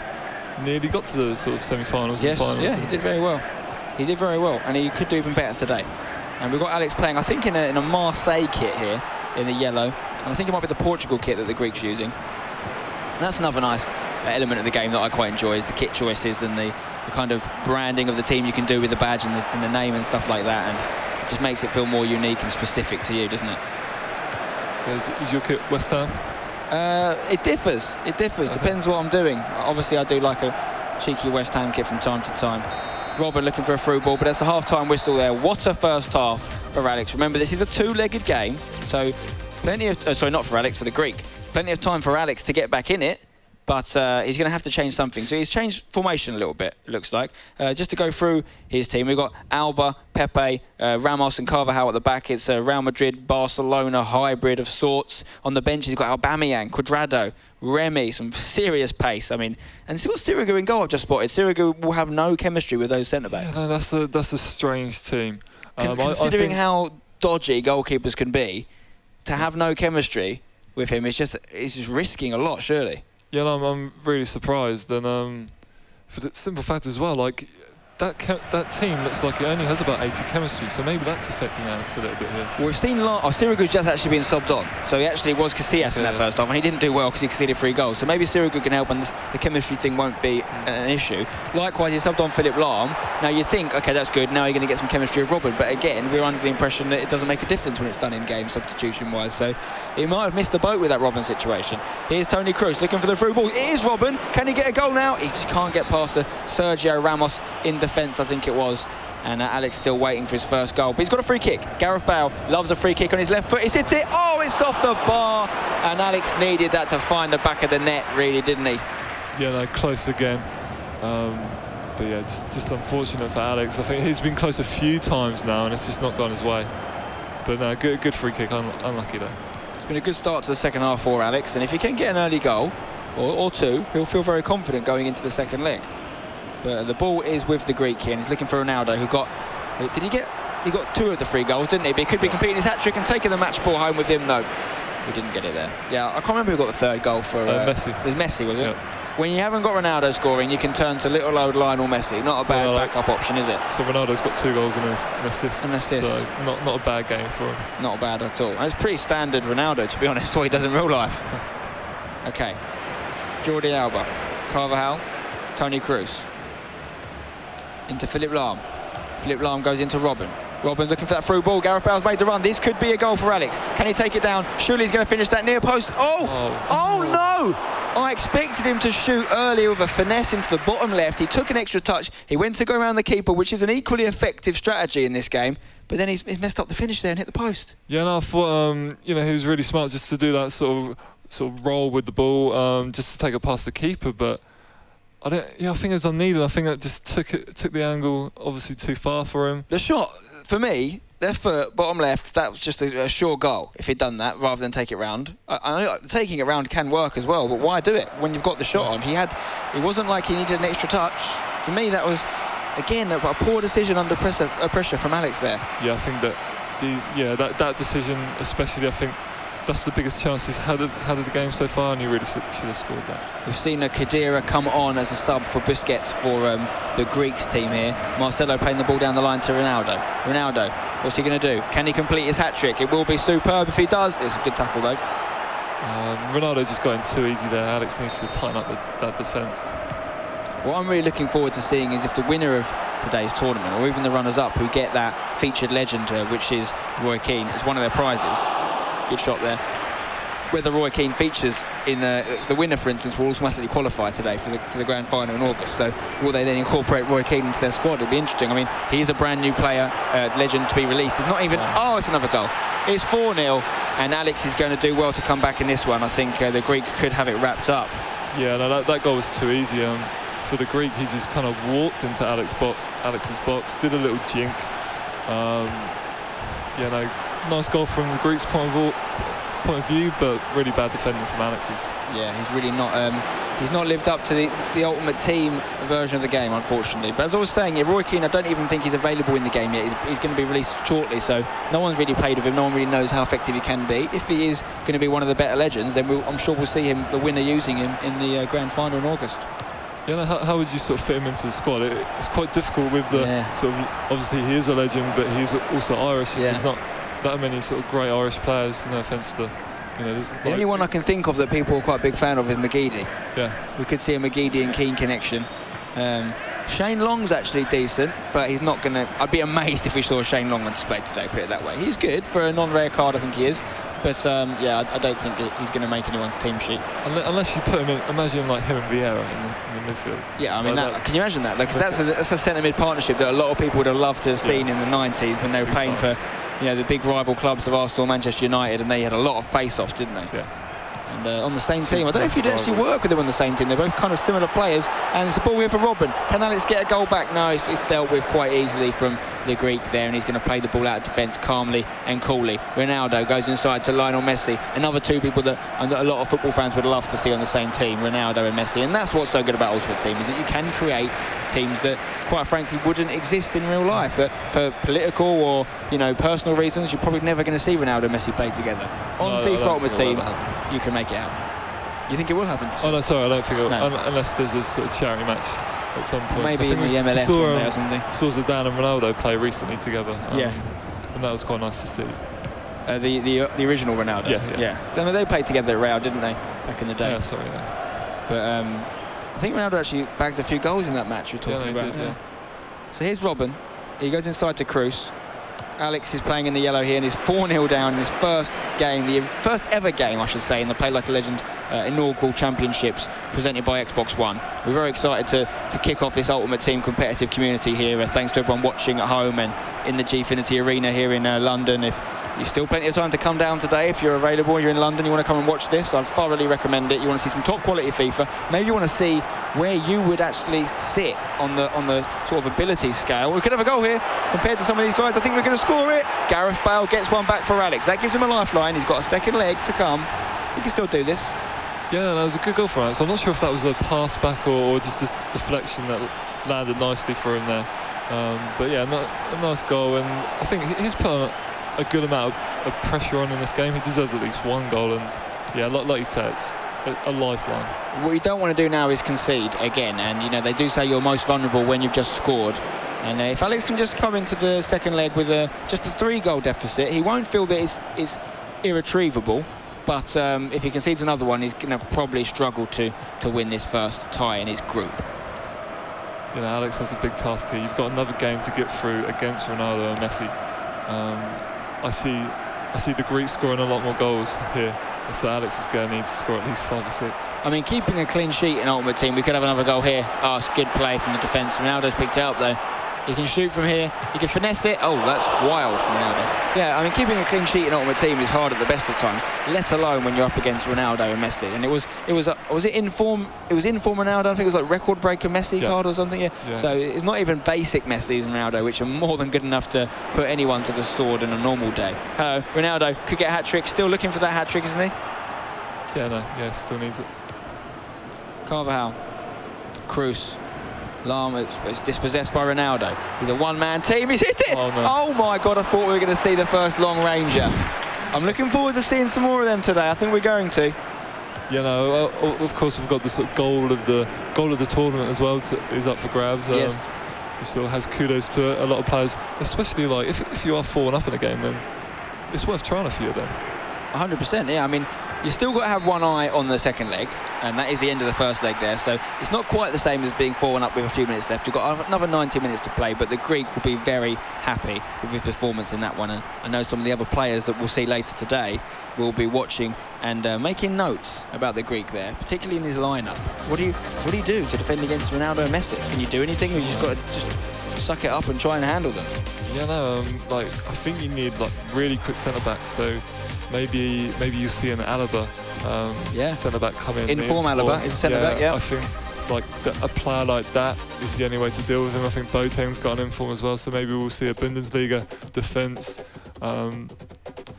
nearly got to the sort of semi-finals and finals. Yeah, he did very well. He did very well, and he could do even better today. And we've got Alex playing, I think, in a Marseille kit here, in the yellow. And I think it might be the Portugal kit that the Greek's using. And that's another nice element of the game that I quite enjoy, is the kit choices and the kind of branding of the team you can do with the badge and the name and stuff like that, and it just makes it feel more unique and specific to you, doesn't it? Is your kit West Ham? It differs. It differs. Okay. Depends what I'm doing. Obviously, I do like a cheeky West Ham kit from time to time. Robin looking for a through ball, but that's the half-time whistle there. What a first half for Alex. Remember, this is a 2-legged game, so plenty of... sorry, not for Alex, for the Greek. Plenty of time for Alex to get back in it. But he's going to have to change something. So he's changed formation a little bit, it looks like. Just to go through his team, we've got Alba, Pepe, Ramos and Carvajal at the back. It's a Real Madrid, Barcelona hybrid of sorts. On the bench, he's got Aubameyang, Cuadrado, Remy, some serious pace. I mean, and he's got Sirigu in goal, I've just spotted. Sirigu will have no chemistry with those centre-backs. Yeah, no, that's a strange team. Considering how dodgy goalkeepers can be, to have no chemistry with him, it's just risking a lot, surely. Yeah, no, I'm really surprised, and for the simple fact as well, like that team looks like it only has about 80 chemistry, so maybe that's affecting Alex a little bit here. Well, we've seen Sirigu's just actually been subbed on, so he actually was Casillas in that first half, and he didn't do well because he conceded 3 goals. So maybe Sirigu can help, and the chemistry thing won't be an issue. Likewise, he subbed on Philipp Lahm. Now you think, okay, that's good. Now you're going to get some chemistry with Robin, but again, we're under the impression that it doesn't make a difference when it's done in game substitution-wise. So he might have missed the boat with that Robin situation. Here's Toni Kroos looking for the through ball. It is Robin. Can he get a goal now? He just can't get past the Sergio Ramos in defence, I think it was. And Alex still waiting for his first goal. But he's got a free kick. Gareth Bale loves a free kick on his left foot. He's hit it. Oh, it's off the bar. And Alex needed that to find the back of the net, really, didn't he? Yeah, no, close again. But yeah, just unfortunate for Alex. I think he's been close a few times now, and it's just not gone his way. But no, good free kick. Unlucky though. It's been a good start to the second half for Alex. And if he can get an early goal, or 2, he'll feel very confident going into the second leg. But the ball is with the Greek here, and he's looking for Ronaldo, who got... He got 2 of the 3 goals, didn't he? But he could be completing his hat-trick and taking the match ball home with him. No, he didn't get it there. Yeah, I can't remember who got the 3rd goal for... Messi. It was Messi, was it? Yeah. When you haven't got Ronaldo scoring, you can turn to little old Lionel Messi. Not a bad backup option, is it? So Ronaldo's got 2 goals and an assist. An assist. So not a bad game for him. Not bad at all. And it's pretty standard Ronaldo, to be honest, what he does in real life. Okay. Jordi Alba. Carvajal. Toni Kroos. Into Philipp Lahm. Philipp Lahm goes into Robin. Robin's looking for that through ball. Gareth Bale's made the run. This could be a goal for Alex. Can he take it down? Surely he's going to finish that near post. Oh no! I expected him to shoot earlier with a finesse into the bottom left. He took an extra touch. He went to go around the keeper, which is an equally effective strategy in this game. But then he's messed up the finish there and hit the post. Yeah, no, I thought you know, he was really smart just to do that sort of roll with the ball, just to take it past the keeper. But I think it was unneeded. I think that just took the angle obviously too far for him. The shot, for me, left foot, bottom left, that was just a sure goal if he'd done that rather than take it round. I know taking it round can work as well, but why do it when you've got the shot on? It wasn't like he needed an extra touch. For me, that was, again, a poor decision under pressure from Alex there. Yeah, I think that that decision, especially, I think that's the biggest chance he's had of the game so far, and he really should have scored that. We've seen Khedira come on as a sub for Busquets for the Greeks team here. Marcelo playing the ball down the line to Ronaldo. Ronaldo, what's he going to do? Can he complete his hat-trick? It will be superb if he does. It's a good tackle, though. Ronaldo just got in too easy there. Alex needs to tighten up that defence. What I'm really looking forward to seeing is if the winner of today's tournament, or even the runners-up who get that featured legend, which is Roy Keane, as one of their prizes. Good shot there. Whether Roy Keane features in the winner, for instance, will automatically qualify today for the grand final in August. So will they then incorporate Roy Keane into their squad? It'll be interesting. I mean, he's a brand new player, legend to be released. It's not even. Oh, it's another goal. It's 4-0, and Alex is going to do well to come back in this one. I think the Greek could have it wrapped up. Yeah, no, that goal was too easy. For the Greek, he just kind of walked into Alex's box, did a little jink. Yeah, no, nice goal from the Greeks' point of view, but really bad defending from Alex's. Yeah, he's really not. He's not lived up to the ultimate team version of the game, unfortunately. But as I was saying, Roy Keane, I don't even think he's available in the game yet. He's going to be released shortly, so no one's really played with him. No one really knows how effective he can be. If he is going to be one of the better legends, then I'm sure we'll see him, the winner, using him in the grand final in August. Yeah, how would you sort of fit him into the squad? It's quite difficult with the sort of, obviously he is a legend, but he's also Irish. Yeah. There's not that many sort of great Irish players. No offence to the only one I can think of that people are quite a big fan of is McGeady. Yeah, we could see a McGeady and Keane connection. Shane Long's actually decent, but he's not gonna. I'd be amazed if we saw Shane Long on display today. Put it that way. He's good for a non-rare card. I think he is. But yeah, I don't think he's going to make anyone's team sheet. Unless you put him in, imagine like him and Vieira in the midfield. Yeah, I mean, can you imagine that? Because that's a centre-mid partnership that a lot of people would have loved to have seen in the 90s when they were playing for, the big rival clubs of Arsenal, Manchester United, and they had a lot of face-offs, didn't they? Yeah. And on the same team. I don't know if you'd actually work with them on the same team. They're both kind of similar players. And it's a ball here for Robin. Can Alex get a goal back? No, it's dealt with quite easily from the Greek there, and he's going to play the ball out of defence calmly and coolly. Ronaldo goes inside to Lionel Messi. Another two people that a lot of football fans would love to see on the same team, Ronaldo and Messi. And that's what's so good about Ultimate Team, is that you can create teams that, quite frankly, wouldn't exist in real life. But for political or personal reasons, you're probably never going to see Ronaldo and Messi play together. On FIFA Ultimate Team, you can make it happen. You think it will happen? Oh no, sorry, I don't think it will. No. Unless there's a sort of charity match at some point. Maybe in the MLS one day or something. Saw Zidane and Ronaldo play recently together. And that was quite nice to see. The original Ronaldo. Yeah. I mean, they played together at Real, didn't they, back in the day? Yeah, sorry. Yeah. But I think Ronaldo actually bagged a few goals in that match you're talking about. Did, yeah. So here's Robin. He goes inside to Cruz. Alex is playing in the yellow here, and he's 4-0 down in his first game, the first ever game, I should say, in the Play Like a Legend inaugural championships presented by Xbox One. We're very excited to kick off this Ultimate Team competitive community here, thanks to everyone watching at home and in the Gfinity Arena here in London. If you've still plenty of time to come down today, if you're available, you're in London, you want to come and watch this, I'd thoroughly recommend it. You want to see some top quality FIFA, maybe you want to see where you would actually sit on the sort of ability scale. We could have a goal here compared to some of these guys. I think we're going to score it. Gareth Bale gets one back for Alex. That gives him a lifeline. He's got a second leg to come. He can still do this. Yeah, that was a good goal for Alex. I'm not sure if that was a pass back or just this deflection that landed nicely for him there. But yeah, a nice goal, and I think he's put on a good amount of pressure on in this game. He deserves at least one goal, and yeah, like you said, it's a lifeline. What you don't want to do now is concede again, and they do say you're most vulnerable when you've just scored. And if Alex can just come into the second leg with just a 3-goal deficit, he won't feel that it's irretrievable. But if he concedes another one, he's going to probably struggle to win this first tie in his group. Alex has a big task here. You've got another game to get through against Ronaldo and Messi. I see the Greeks scoring a lot more goals here. So Alex is going to need to score at least 5 or 6. I mean, keeping a clean sheet in Ultimate Team, we could have another goal here. Oh, it's good play from the defence. Ronaldo's picked it up, though. He can shoot from here. He can finesse it. Oh, that's wild from Ronaldo. Yeah, I mean, keeping a clean sheet in Ultimate Team is hard at the best of times, let alone when you're up against Ronaldo and Messi. And was it in form? It was in form Ronaldo. I think it was like record breaker Messi card or something. Yeah. So it's not even basic Messi and Ronaldo, which are more than good enough to put anyone to the sword in a normal day. Ronaldo could get a hat trick. Still looking for that hat trick, isn't he? Yeah, still needs it. Carvajal, Cruz. Lam is dispossessed by Ronaldo. He's a one-man team. He's hit it! Oh, no. Oh my God, I thought we were going to see the first long ranger. I'm looking forward to seeing some more of them today. I think we're going to. You know, of course, we've got the sort of goal of the tournament as well. Is up for grabs. Yes. It still has kudos to a lot of players, especially like if you are 4-1 in a game, then it's worth trying a few of them. 100%, yeah. I mean, you still got to have one eye on the second leg, and that is the end of the first leg there. So it's not quite the same as being 4-1 with a few minutes left. You've got another 90 minutes to play, but the Greek will be very happy with his performance in that one. And I know some of the other players that we'll see later today will be watching and making notes about the Greek there, particularly in his lineup. What do you do to defend against Ronaldo and Messi? Can you do anything, or you just got to just suck it up and try and handle them? Yeah, no, like I think you need like really quick centre backs. So maybe you see an Alaba centre back come in. Inform Alaba is a centre back, yeah. I think like a player like that is the only way to deal with him. I think Boateng's got an inform as well, so maybe we'll see a Bundesliga defence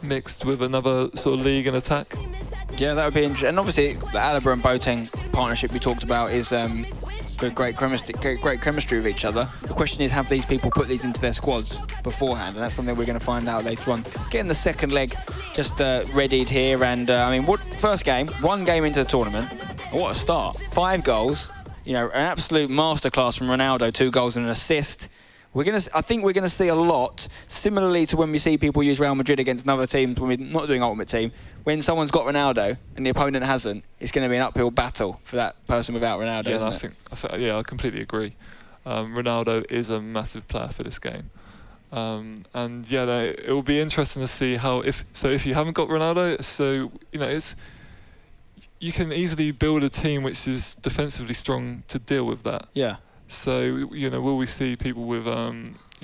mixed with another sort of league and attack. Yeah, that would be interesting. And obviously, the Alaba and Boateng partnership we talked about is great chemistry with each other. The question is, have these people put these into their squads beforehand? And that's something we're going to find out later on. Getting the second leg just readied here, and I mean, first game, one game into the tournament. What a start! 5 goals. You know, an absolute masterclass from Ronaldo. 2 goals and an assist. I think we're gonna see a lot, similarly to when we see people use Real Madrid against another teams when we're not doing Ultimate Team. When someone's got Ronaldo and the opponent hasn't, it's going to be an uphill battle for that person without Ronaldo. Yeah, isn't it? Yeah, I completely agree. Ronaldo is a massive player for this game, and yeah, it will be interesting to see how if you haven't got Ronaldo, so you know you can easily build a team which is defensively strong to deal with that. Yeah. So, you know, will we see people with, you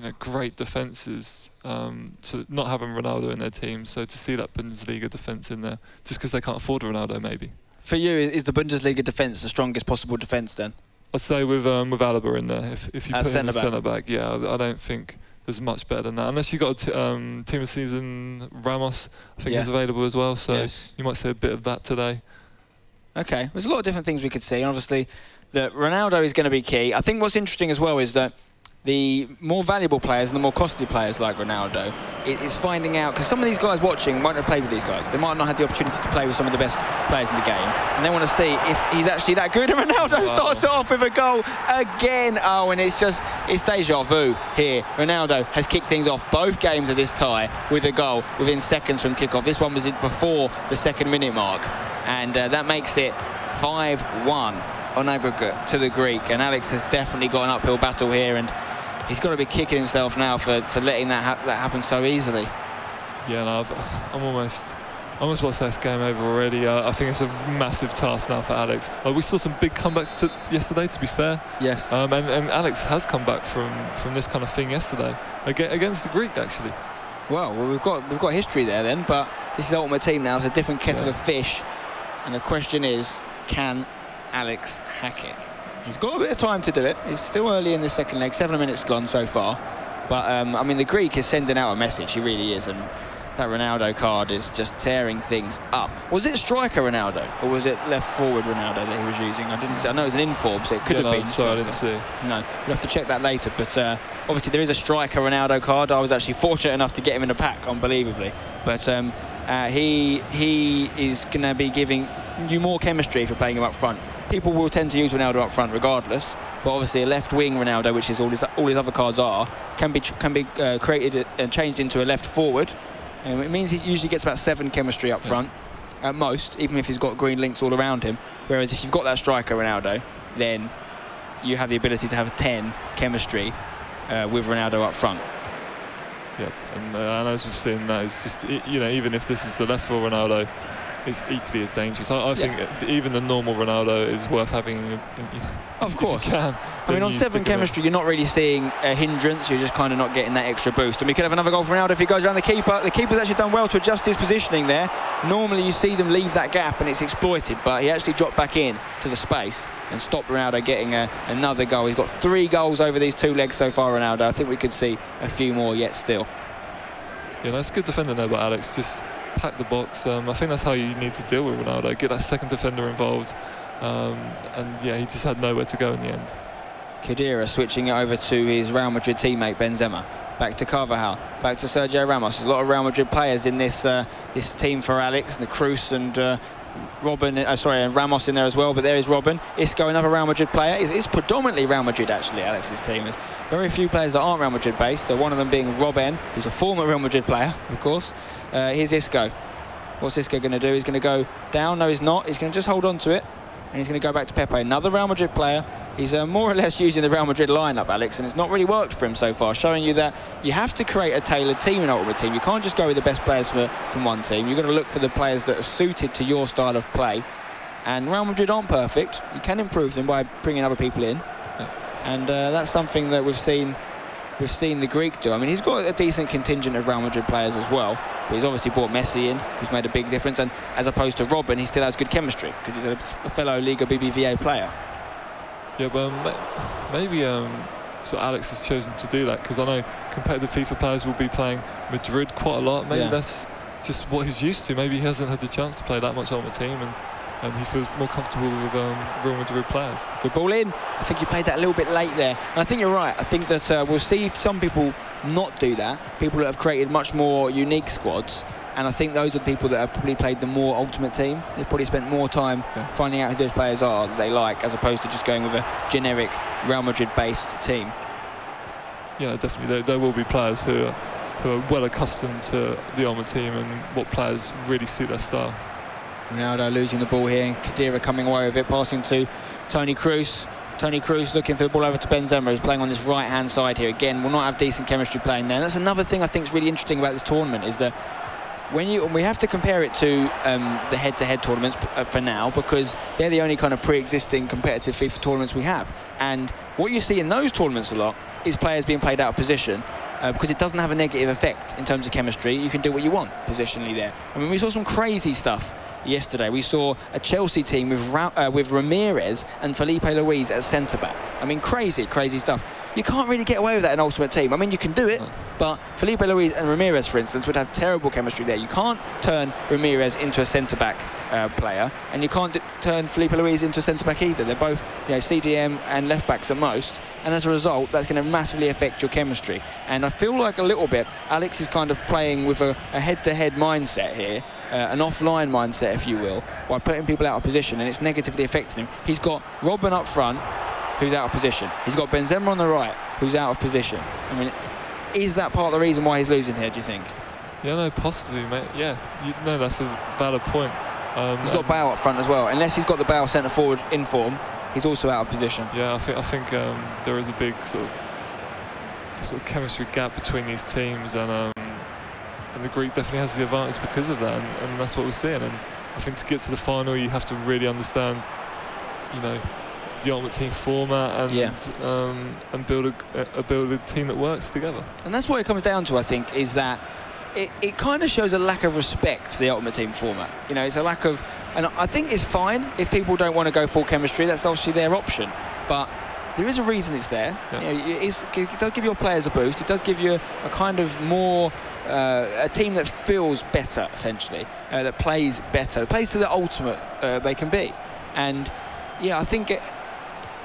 know, great defences, so not having Ronaldo in their team, so to see that Bundesliga defence in there, just because they can't afford Ronaldo, maybe. For you, is the Bundesliga defence the strongest possible defence then? I'd say with Alaba in there, if you as put him as centre-back, yeah, I don't think there's much better than that. Unless you got Team of Season Ramos, I think he's available as well, so you might see a bit of that today. Okay, there's a lot of different things we could see, and obviously that Ronaldo is going to be key. I think what's interesting as well is that the more valuable players and the more costly players like Ronaldo is finding out, because some of these guys watching won't have played with these guys. They might not have had the opportunity to play with some of the best players in the game, and they want to see if he's actually that good. And Ronaldo starts it off with a goal again. Oh, and it's deja vu here. Ronaldo has kicked things off both games of this tie with a goal within seconds from kickoff. This one was before the 2nd minute mark, and that makes it 5-1 on aggregate to the Greek. And Alex has definitely got an uphill battle here, and he's got to be kicking himself now for letting that happen so easily. Yeah, no, I'm almost watched this game over already. I think it's a massive task now for Alex. We saw some big comebacks yesterday, to be fair. Yes. And Alex has come back from this kind of thing yesterday against the Greek, actually. Well, we've got history there then, but this is Ultimate Team now. It's a different kettle of fish, and the question is, can Alex hack it? He's got a bit of time to do it. He's still early in the second leg, 7 minutes gone so far. But, I mean, the Greek is sending out a message. He really is. And that Ronaldo card is just tearing things up. Was it striker Ronaldo, or was it left forward Ronaldo that he was using? I didn't see. I know it was an inform, so it could have been sorry, I didn't see. No, we'll have to check that later. But obviously there is a striker Ronaldo card. I was actually fortunate enough to get him in a pack, unbelievably. But he is going to be giving you more chemistry for playing him up front. People will tend to use Ronaldo up front regardless, but obviously a left wing Ronaldo, which is all his other cards are, can be created and changed into a left forward. And it means he usually gets about 7 chemistry up front at most, even if he's got green links all around him. Whereas if you've got that striker Ronaldo, then you have the ability to have 10 chemistry with Ronaldo up front. Yep, and as we've seen, that is just, you know, even if this is the left for Ronaldo, is equally as dangerous. I think even the normal Ronaldo is worth having. Of course. If you can, I mean, on 7 chemistry, you're not really seeing a hindrance. You're just kind of not getting that extra boost. And we could have another goal for Ronaldo if he goes around the keeper. The keeper's actually done well to adjust his positioning there. Normally, you see them leave that gap and it's exploited, but he actually dropped back in to the space and stopped Ronaldo getting another goal. He's got 3 goals over these 2 legs so far, Ronaldo. I think we could see a few more yet still. Yeah, that's a good defender there by Alex. Just pack the box. I think that's how you need to deal with Ronaldo. Get that second defender involved. And yeah, he just had nowhere to go in the end. Khedira switching it over to his Real Madrid teammate Benzema. Back to Carvajal, back to Sergio Ramos. There's a lot of Real Madrid players in this this team for Alex, and the Cruz and Robin, and Ramos in there as well. But there is Robin. Isco, another Real Madrid player. It's predominantly Real Madrid actually. Alex's team. There's very few players that aren't Real Madrid based. So one of them being Robin, who's a former Real Madrid player, of course. Here's Isco. What's Isco going to do? He's going to go down. No, he's not. He's going to just hold on to it. And he's going to go back to Pepe, another Real Madrid player. He's more or less using the Real Madrid lineup, Alex, and it's not really worked for him so far, showing you that you have to create a tailored team in Ultimate Team. You can't just go with the best players from one team. You've got to look for the players that are suited to your style of play. And Real Madrid aren't perfect. You can improve them by bringing other people in. And that's something that we've seen the Greek do. I mean, he's got a decent contingent of Real Madrid players as well, but he's obviously brought Messi in, who's made a big difference, and as opposed to Robin, he still has good chemistry because he's a fellow Liga BBVA player. Yeah, well, maybe so Alex has chosen to do that because I know competitive FIFA players will be playing Madrid quite a lot. Maybe that's just what he's used to. Maybe he hasn't had the chance to play that much Ultimate Team, and he feels more comfortable with Real Madrid players. Good ball in. I think you played that a little bit late there. And I think you're right. I think that we'll see some people not do that. People that have created much more unique squads. And I think those are the people that have probably played the more Ultimate Team. They've probably spent more time finding out who those players are that they like, as opposed to just going with a generic Real Madrid-based team. Yeah, definitely. There will be players who are well accustomed to the Ultimate Team and what players really suit their style. Ronaldo losing the ball here, and Khedira coming away with it, passing to Toni Kroos. Toni Kroos looking for the ball over to Benzema, who's playing on this right-hand side here. Again, will not have decent chemistry playing there. And that's another thing I think is really interesting about this tournament, is that we have to compare it to the head-to-head tournaments for now, because they're the only kind of pre-existing competitive FIFA tournaments we have. And what you see in those tournaments a lot is players being played out of position, because it doesn't have a negative effect in terms of chemistry. You can do what you want positionally there. I mean, we saw some crazy stuff yesterday. We saw a Chelsea team with Ramirez and Felipe Luis as centre-back. I mean, crazy stuff. You can't really get away with that in Ultimate Team. I mean, you can do it, but Felipe Luis and Ramirez, for instance, would have terrible chemistry there. You can't turn Ramirez into a centre-back player, and you can't turn Felipe Luis into a centre-back either. They're both, CDM and left-backs at most, and as a result, that's going to massively affect your chemistry. And I feel like a little bit, Alex is kind of playing with a head-to-head mindset here, an offline mindset, if you will, by putting people out of position, and it's negatively affecting him. He's got Robin up front, who's out of position. He's got Benzema on the right, who's out of position. I mean, is that part of the reason why he's losing here, do you think? Yeah, no, possibly, mate. Yeah, no, that's a valid point. He's got Bale up front as well. Unless he's got the Bale centre forward in form, he's also out of position. Yeah, I think there is a big sort of chemistry gap between these teams, and the Greek definitely has the advantage because of that, and that's what we're seeing. And I think to get to the final, you have to really understand, the Ultimate Team format and build a team that works together. And that's what it comes down to, I think, is that it kind of shows a lack of respect for the Ultimate Team format. It's a lack of, and I think it's fine if people don't want to go full chemistry. That's obviously their option, but there is a reason it's there. Yeah. It does give your players a boost. It does give you a kind of more a team that feels better, essentially, that plays better, plays to the ultimate they can be. And yeah, I think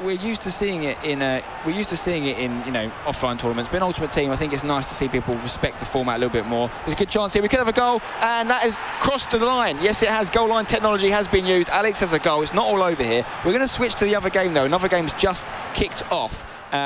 we're used to seeing it in offline tournaments, but in Ultimate Team, I think it's nice to see people respect the format a little bit more. There's a good chance here. We could have a goal, and that has crossed the line. Yes, it has. Goal line technology has been used. Alex has a goal. It's not all over here. We're going to switch to the other game, though. Another game's just kicked off.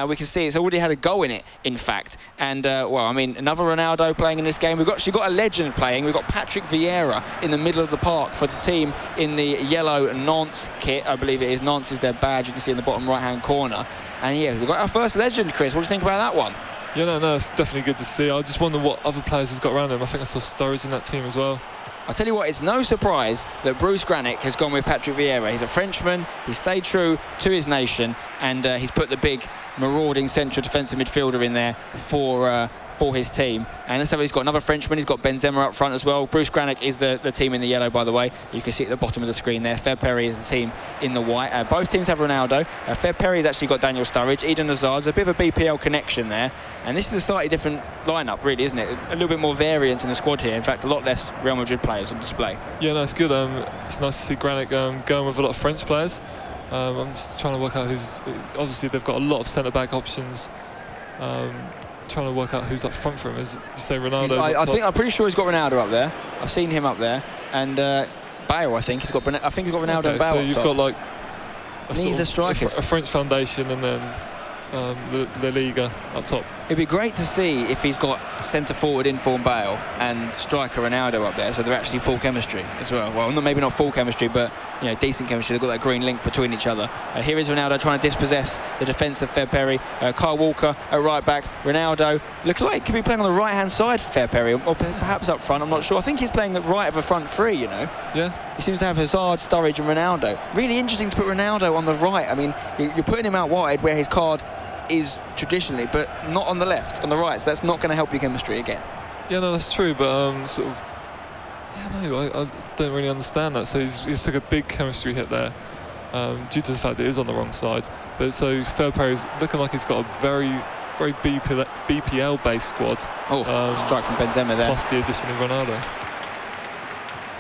We can see it's already had a goal in it, in fact. And, another Ronaldo playing in this game. We've actually got a legend playing. We've got Patrick Vieira in the middle of the park for the team in the yellow Nantes kit. I believe it is. Nantes is their badge. You can see in the bottom right-hand corner. And, yeah, we've got our first legend, Chris. What do you think about that one? Yeah, no, it's definitely good to see. I just wonder what other players he's got around him. I think I saw Sturridge in that team as well. I'll tell you what, it's no surprise that Bruce Grannec has gone with Patrick Vieira. He's a Frenchman, he stayed true to his nation, and he's put the big marauding central defensive midfielder in there for his team. And let's have, he's got another Frenchman, he's got Benzema up front as well. Bruce Grannec is the team in the yellow, by the way. You can see at the bottom of the screen there. Ferperry is the team in the white. Both teams have Ronaldo. Ferperry has actually got Daniel Sturridge, Eden Hazard's a bit of a BPL connection there. And this is a slightly different lineup, really, isn't it? A little bit more variance in the squad here. In fact, a lot less Real Madrid players on display. Yeah, no, it's good. It's nice to see Grannec going with a lot of French players. I'm just trying to work out who's... Obviously, they've got a lot of centre-back options. Trying to work out who's up front for him. Is you say Ronaldo? I'm pretty sure he's got Ronaldo up there. I've seen him up there, and Bale. I think he's got Ronaldo and Bale. So you've got like a French foundation, and then La Liga up top. It'd be great to see if he's got centre forward informed Bale and striker Ronaldo up there, so they're actually full chemistry as well. Well, maybe not full chemistry, but you know, decent chemistry. They've got that green link between each other. Here is Ronaldo trying to dispossess the defence of Ferperry. Kyle Walker at right back. Ronaldo looks like he could be playing on the right hand side for Ferperry, or perhaps up front. I'm not sure. I think he's playing at right of a front three. You know. Yeah. He seems to have Hazard, Sturridge, and Ronaldo. Really interesting to put Ronaldo on the right. I mean, you're putting him out wide where his card is traditionally, but not on the left, on the right, so that's not going to help your chemistry again. Yeah, no, that's true, but sort of, yeah, no, I don't really understand that. So he's took a big chemistry hit there due to the fact that it is on the wrong side. But so Ferperry's looking like he's got a very BPL-based squad. Strike from Benzema there. Plus the addition of Ronaldo.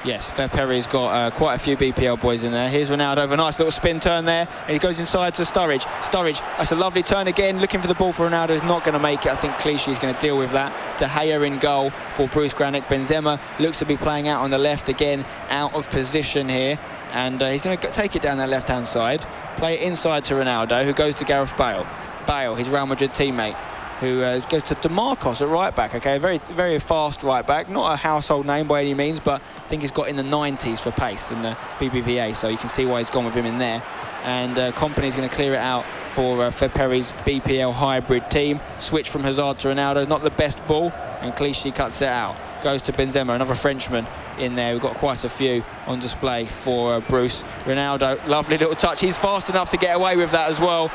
Yes, Ferperry's got quite a few BPL boys in there. Here's Ronaldo with a nice little spin turn there, and he goes inside to Sturridge. Sturridge, that's a lovely turn again, looking for the ball for Ronaldo. Is not going to make it. I think Clichy is going to deal with that. De Gea in goal for Bruce Grannec. Benzema looks to be playing out on the left again, out of position here, and he's going to take it down that left-hand side, play it inside to Ronaldo, who goes to Gareth Bale. Bale, his Real Madrid teammate, who goes to DeMarcos at right back. Okay, very, very fast right back. Not a household name by any means, but I think he's got in the 90s for pace in the BBVA, so you can see why he's gone with him in there. And Kompany's going to clear it out for Ferperry's BPL hybrid team. Switch from Hazard to Ronaldo, not the best ball, and Clichy cuts it out. Goes to Benzema, another Frenchman in there. We've got quite a few on display for Bruce. Ronaldo, lovely little touch. He's fast enough to get away with that as well.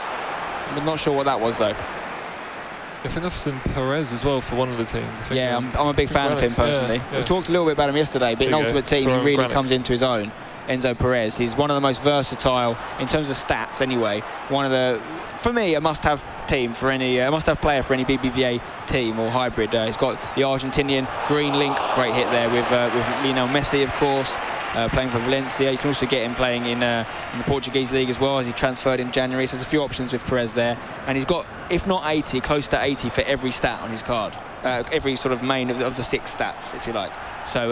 I'm not sure what that was though. I think I've seen Perez as well for one of the teams. Yeah, I'm a big fan of him personally. We talked a little bit about him yesterday, but in Ultimate Team he really comes into his own. Enzo Perez, he's one of the most versatile in terms of stats anyway. One of the, for me, a must-have team for any, must-have player for any BBVA team or hybrid. He's got the Argentinian green link, great hit there with Lionel Messi, of course. Playing for Valencia. You can also get him playing in the Portuguese league as well, as he transferred in January. So there's a few options with Perez there, and he's got, if not 80, close to 80 for every stat on his card, every sort of main of the 6 stats, if you like. So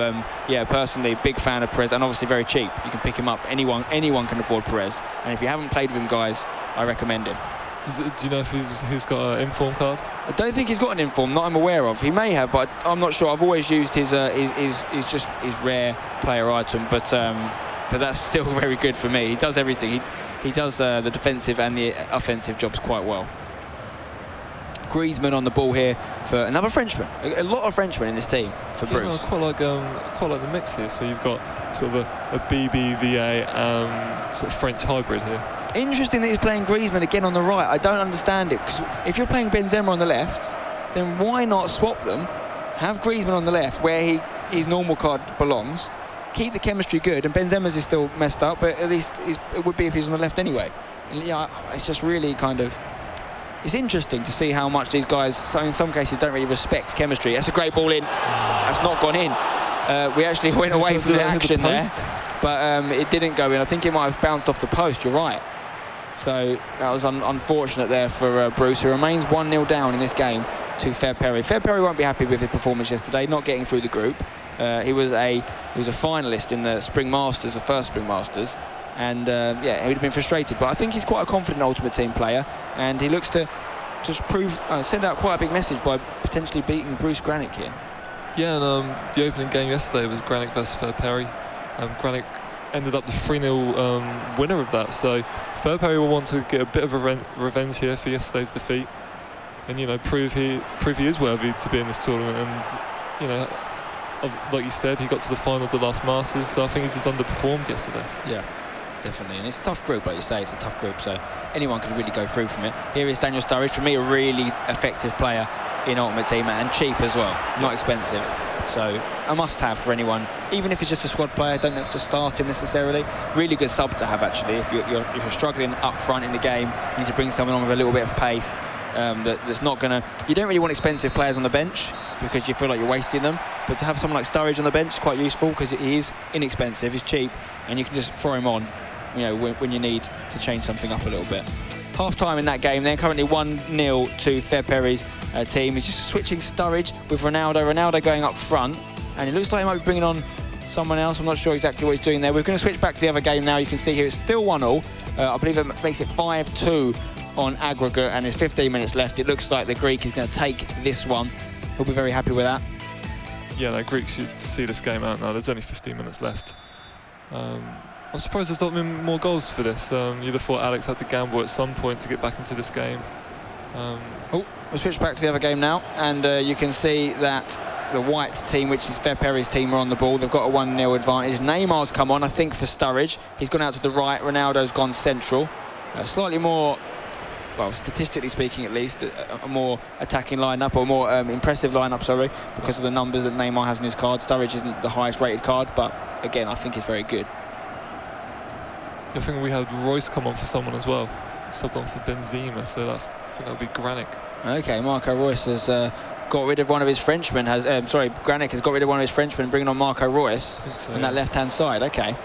yeah, personally, big fan of Perez, and obviously very cheap. You can pick him up. Anyone can afford Perez, and if you haven't played with him, guys, I recommend him. Do you know if he's got an inform card? I don't think he's got an inform, not I'm aware of. He may have, but I'm not sure. I've always used his rare player item, but that's still very good for me. He does everything. He does the defensive and the offensive jobs quite well. Griezmann on the ball here for another Frenchman. A lot of Frenchmen in this team for Bruce. No, I quite like the mix here. So you've got sort of a BBVA sort of French hybrid here. Interesting that he's playing Griezmann again on the right. I don't understand it, because if you're playing Benzema on the left, then why not swap them? Have Griezmann on the left where his normal card belongs. Keep the chemistry good, and Benzema's is still messed up, but at least it would be if he's on the left anyway. And, yeah, it's just really kind of, it's interesting to see how much these guys, so in some cases, don't really respect chemistry. That's a great ball in. That's not gone in. We actually went away from the action there, but it didn't go in. I think it might have bounced off the post. You're right. So that was unfortunate there for Bruce, who remains 1-0 down in this game to Ferperry. Ferperry won't be happy with his performance yesterday, not getting through the group. He was a finalist in the Spring Masters, the first Spring Masters, and yeah, he would have been frustrated. But I think he's quite a confident Ultimate Team player, and he looks to just send out quite a big message by potentially beating Bruce Grannec here. Yeah, and the opening game yesterday was Grannec versus Ferperry. Grannec ended up the 3-0 winner of that, so Ferperry will want to get a bit of revenge here for yesterday's defeat, and prove he is worthy to be in this tournament. And like you said, he got to the final of the last Masters, so I think he just underperformed yesterday. Yeah, definitely. And it's a tough group, like you say, it's a tough group, so anyone could really go through from it. Here is Daniel Sturridge, for me, a really effective player in Ultimate Team, and cheap as well, not expensive. So a must-have for anyone, even if it's just a squad player, don't have to start him necessarily. Really good sub to have, actually. If you're struggling up front in the game, you need to bring someone on with a little bit of pace. That's not going to... You don't really want expensive players on the bench because you feel like you're wasting them. But to have someone like Sturridge on the bench is quite useful because he is inexpensive, he's cheap, and you can just throw him on, you know, when you need to change something up a little bit. Half-time in that game, they're currently 1-0 to Ferperry's team. He's just switching Sturridge with Ronaldo. Ronaldo going up front, and it looks like he might be bringing on someone else. I'm not sure exactly what he's doing there. We're going to switch back to the other game now. You can see here it's still 1-0. I believe it makes it 5-2 on aggregate, and there's 15 minutes left. It looks like the Greek is going to take this one. He'll be very happy with that. Yeah, the Greeks should see this game out now. There's only 15 minutes left. I'm surprised there's not been more goals for this. You'd have thought Alex had to gamble at some point to get back into this game. We'll switch back to the other game now, and you can see that the white team, which is Ferperry's team, are on the ball. They've got a 1-0 advantage. Neymar's come on, I think, for Sturridge. He's gone out to the right. Ronaldo's gone central. Slightly more, well, statistically speaking at least, a more attacking lineup, or more impressive lineup, sorry, because of the numbers that Neymar has in his card. Sturridge isn't the highest rated card, but again, I think it's very good. I think we had Royce come on for someone as well. Subbed on for Benzema, so I think that'll be Grannec. Okay, Marco Royce has got rid of one of his Frenchmen. Grannec has got rid of one of his Frenchmen, bringing on Marco Royce on that left-hand side. Okay.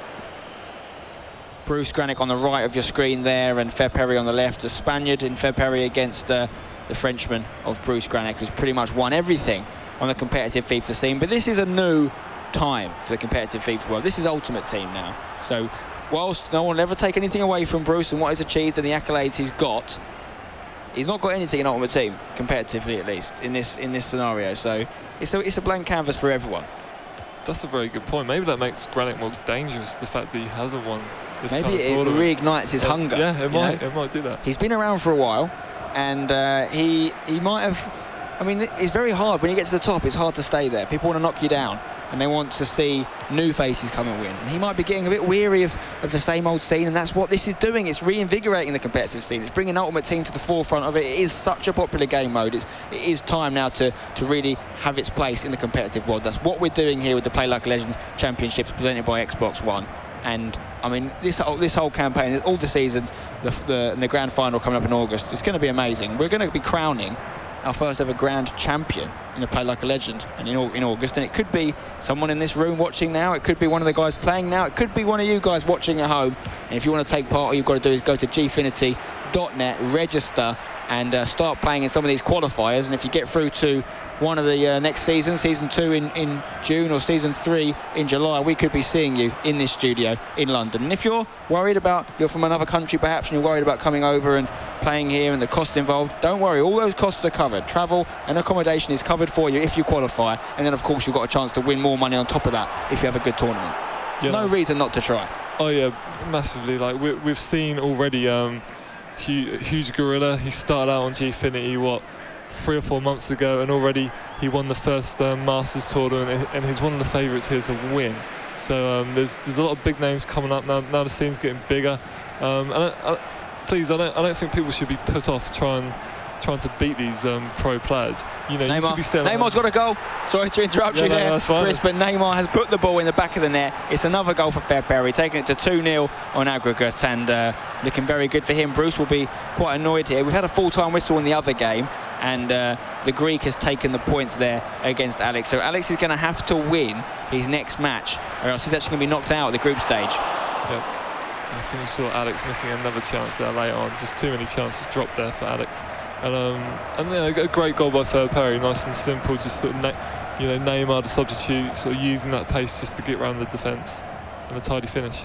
Bruce Grannec on the right of your screen there, and Ferperry on the left. The Spaniard in Ferperry against the Frenchman of Bruce Grannec, who's pretty much won everything on the competitive FIFA scene. But this is a new time for the competitive FIFA world. This is Ultimate Team now. So whilst no one will ever take anything away from Bruce and what he's achieved and the accolades he's got, he's not got anything in Ultimate Team, competitively at least, in this scenario. So it's a blank canvas for everyone. That's a very good point. Maybe that makes Grannec more dangerous, the fact that he hasn't won this Maybe kind of it tournament. reignites his hunger. Yeah, it might do that. He's been around for a while, and he might have... I mean, it's very hard. When you get to the top, it's hard to stay there. People want to knock you down, and they want to see new faces come and win. And he might be getting a bit weary of the same old scene, and that's what this is doing. It's reinvigorating the competitive scene. It's bringing Ultimate Team to the forefront of it. It is such a popular game mode. It is time now to really have its place in the competitive world. That's what we're doing here with the Play Like a Legend Championships presented by Xbox One. And I mean, this whole campaign, all the seasons, the grand final coming up in August, it's going to be amazing. We're going to be crowning our first ever grand champion in the Play Like a Legend, and in August, and it could be someone in this room watching now, it could be one of the guys playing now, it could be one of you guys watching at home. And if you want to take part, all you've got to do is go to Gfinity.net, register, and start playing in some of these qualifiers. And if you get through to one of the next season, season 2 in June or season 3 in July, we could be seeing you in this studio in London. And if you're worried about, you're from another country perhaps, and you're worried about coming over and playing here and the cost involved, don't worry, all those costs are covered. Travel and accommodation is covered for you if you qualify, and then of course you've got a chance to win more money on top of that if you have a good tournament. Yeah. No reason not to try. Oh yeah, massively. Like we've seen already, Huge Gorilla, he started out on Gfinity, what, 3 or 4 months ago, and already he won the first Masters tournament, and he's one of the favourites here to win. So there's a lot of big names coming up now. Now the scene's getting bigger. Please, I don't think people should be put off trying to beat these pro players. You know, Neymar's got a goal. Sorry to interrupt you there, Chris, but Neymar has put the ball in the back of the net. It's another goal for Ferperry, taking it to 2-0 on aggregate, and looking very good for him. Bruce will be quite annoyed here. We've had a full-time whistle in the other game, and the Greek has taken the points there against Alex. So Alex is going to have to win his next match, or else he's actually going to be knocked out at the group stage. Yep. I think we saw Alex missing another chance there later on. Just too many chances dropped there for Alex. And yeah, a great goal by Ferperry, nice and simple. Just sort of, Neymar, the substitute, sort of using that pace just to get around the defence, and a tidy finish.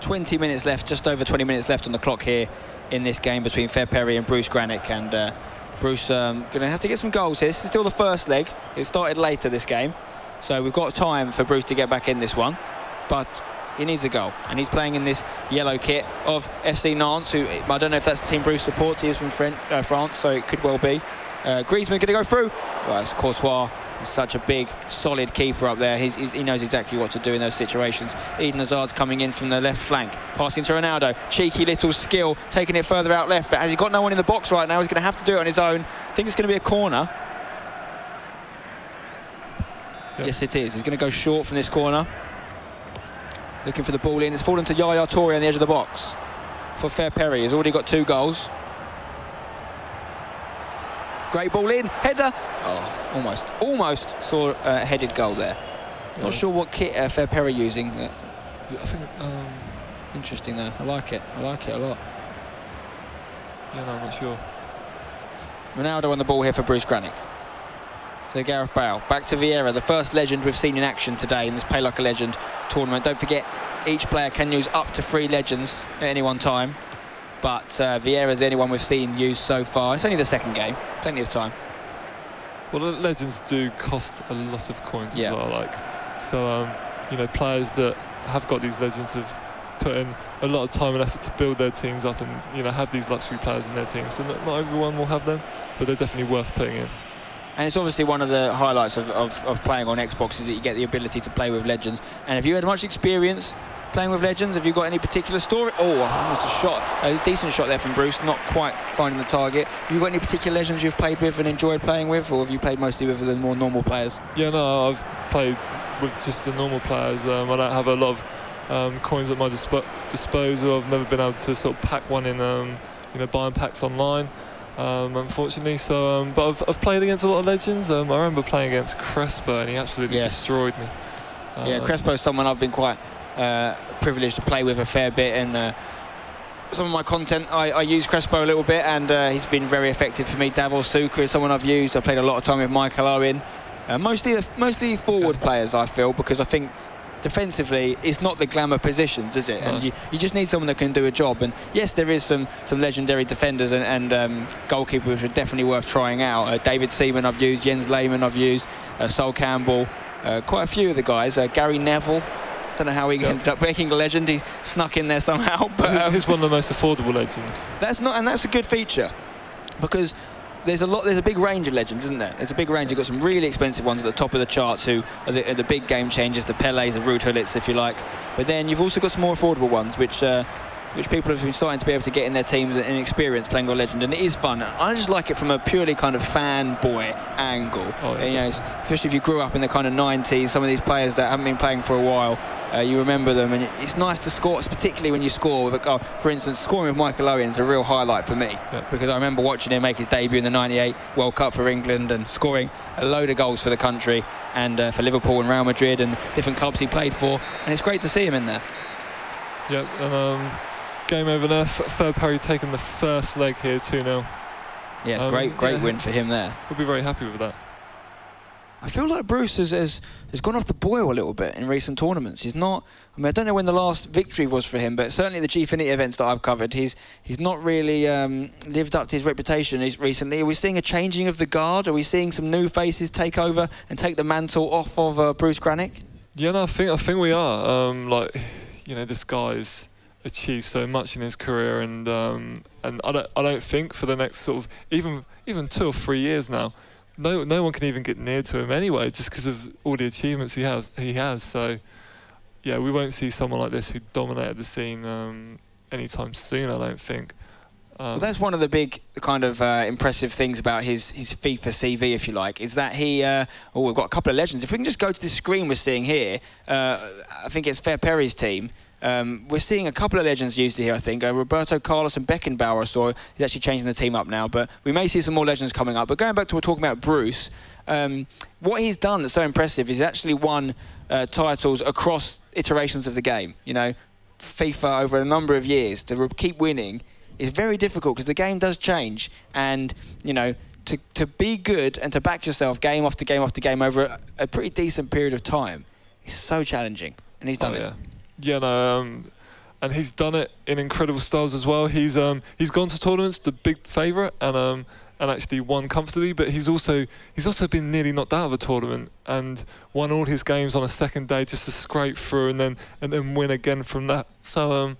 20 minutes left, just over 20 minutes left on the clock here in this game between Ferperry and Bruce Grannec, and Bruce going to have to get some goals here. This is still the first leg. It started later, this game, so we've got time for Bruce to get back in this one, but he needs a goal, and he's playing in this yellow kit of FC Nantes, who I don't know if that's the team Bruce supports. He is from France, so it could well be. Griezmann going to go through. Well, it's Courtois He's such a big, solid keeper up there. He knows exactly what to do in those situations. Eden Hazard's coming in from the left flank, passing to Ronaldo. Cheeky little skill, taking it further out left, but has he got no one in the box right now? He's going to have to do it on his own. I think it's going to be a corner. Yep. Yes, it is. He's going to go short from this corner. Looking for the ball in. It's fallen to Yaya Toure on the edge of the box for Ferperry. He's already got 2 goals. Great ball in, header. Oh, almost saw a headed goal there. Yeah. Not sure what kit Ferperry using. I think interesting though. I like it. I like it a lot. Yeah, no, I'm not sure. Ronaldo on the ball here for Bruce Grannec. So Gareth Bale back to Vieira, the first legend we've seen in action today in this Play Like a Legend tournament. Don't forget, each player can use up to 3 legends at any one time. But Vieira's the only one we've seen used so far. It's only the 2nd game, plenty of time. Well, the legends do cost a lot of coins as well. So you know, players that have got these legends have put in a lot of time and effort to build their teams up, and you know, have these luxury players in their team. So not everyone will have them, but they're definitely worth putting in. And it's obviously one of the highlights of playing on Xbox is that you get the ability to play with legends. And have you had much experience playing with legends? Have you got any particular story? Oh, almost a decent shot there from Bruce, not quite finding the target. Have you got any particular legends you've played with and enjoyed playing with, or have you played mostly with the more normal players? Yeah, no, I've played with just the normal players. I don't have a lot of coins at my disposal. I've never been able to sort of pack one in, you know, buying packs online, unfortunately. So, but I've played against a lot of legends. I remember playing against Crespo, and he absolutely destroyed me. Yeah, Crespo's someone I've been quite privileged to play with a fair bit, and some of my content I use Crespo a little bit, and he's been very effective for me. Davor Suka is someone I've used. I played a lot of time with Michael Owen. Mostly forward players, I feel, because I think defensively it's not the glamour positions, is it? No. And you just need someone that can do a job. And yes, there is some legendary defenders and goalkeepers which are definitely worth trying out. David Seaman I've used, Jens Lehmann I've used, Sol Campbell, quite a few of the guys. Gary Neville. Don't know how he ended up making a legend. He snuck in there somehow. But he's one of the most affordable legends. That's a good feature, because there's a big range of legends, isn't there? There's a big range. You've got some really expensive ones at the top of the charts who are the big game changers, the Pelés, the Ruud Gullits, if you like. But then you've also got some more affordable ones, which people have been starting to be able to get in their teams and experience playing with legend, and it is fun. I just like it from a purely kind of fanboy angle. Oh, yeah, you know, especially if you grew up in the kind of 90s, some of these players that haven't been playing for a while, you remember them, and it's nice to score, particularly when you score with a goal. For instance, scoring with Michael Owen is a real highlight for me, because I remember watching him make his debut in the '98 World Cup for England and scoring a load of goals for the country and for Liverpool and Real Madrid and different clubs he played for, and it's great to see him in there. Yeah, and game over there. Ferperry taking the first leg here, 2-0. Yeah, great win for him there. We'll be very happy with that. I feel like Bruce has gone off the boil a little bit in recent tournaments. He's not. I mean, I don't know when the last victory was for him, but certainly the Gfinity events that I've covered, he's not really lived up to his reputation recently. Are we seeing a changing of the guard? Are we seeing some new faces take over and take the mantle off of Bruce Grannec? Yeah, no, I think we are. Like, you know, this guy's achieved so much in his career, and I don't think for the next sort of even 2 or 3 years now, no one can even get near to him anyway, just because of all the achievements he has. So yeah, we won't see someone like this who dominated the scene anytime soon, I don't think. Well, that's one of the big kind of impressive things about his FIFA CV, if you like, is that we've got a couple of legends. If we can just go to this screen we're seeing here, I think it's Ferperry's team. We're seeing a couple of legends used here, I think. Roberto Carlos and Beckenbauer, I saw. He's actually changing the team up now, but we may see some more legends coming up. But going back to what we're talking about Bruce, what he's done that's so impressive is he's actually won titles across iterations of the game. You know, FIFA over a number of years, to keep winning is very difficult because the game does change. And, you know, to be good and to back yourself game after game after game over a pretty decent period of time is so challenging. And he's done it. Yeah, no, and he's done it in incredible styles as well. He's gone to tournaments, the big favourite, and actually won comfortably. But he's also been nearly knocked out of a tournament and won all his games on a second day just to scrape through and then win again from that. So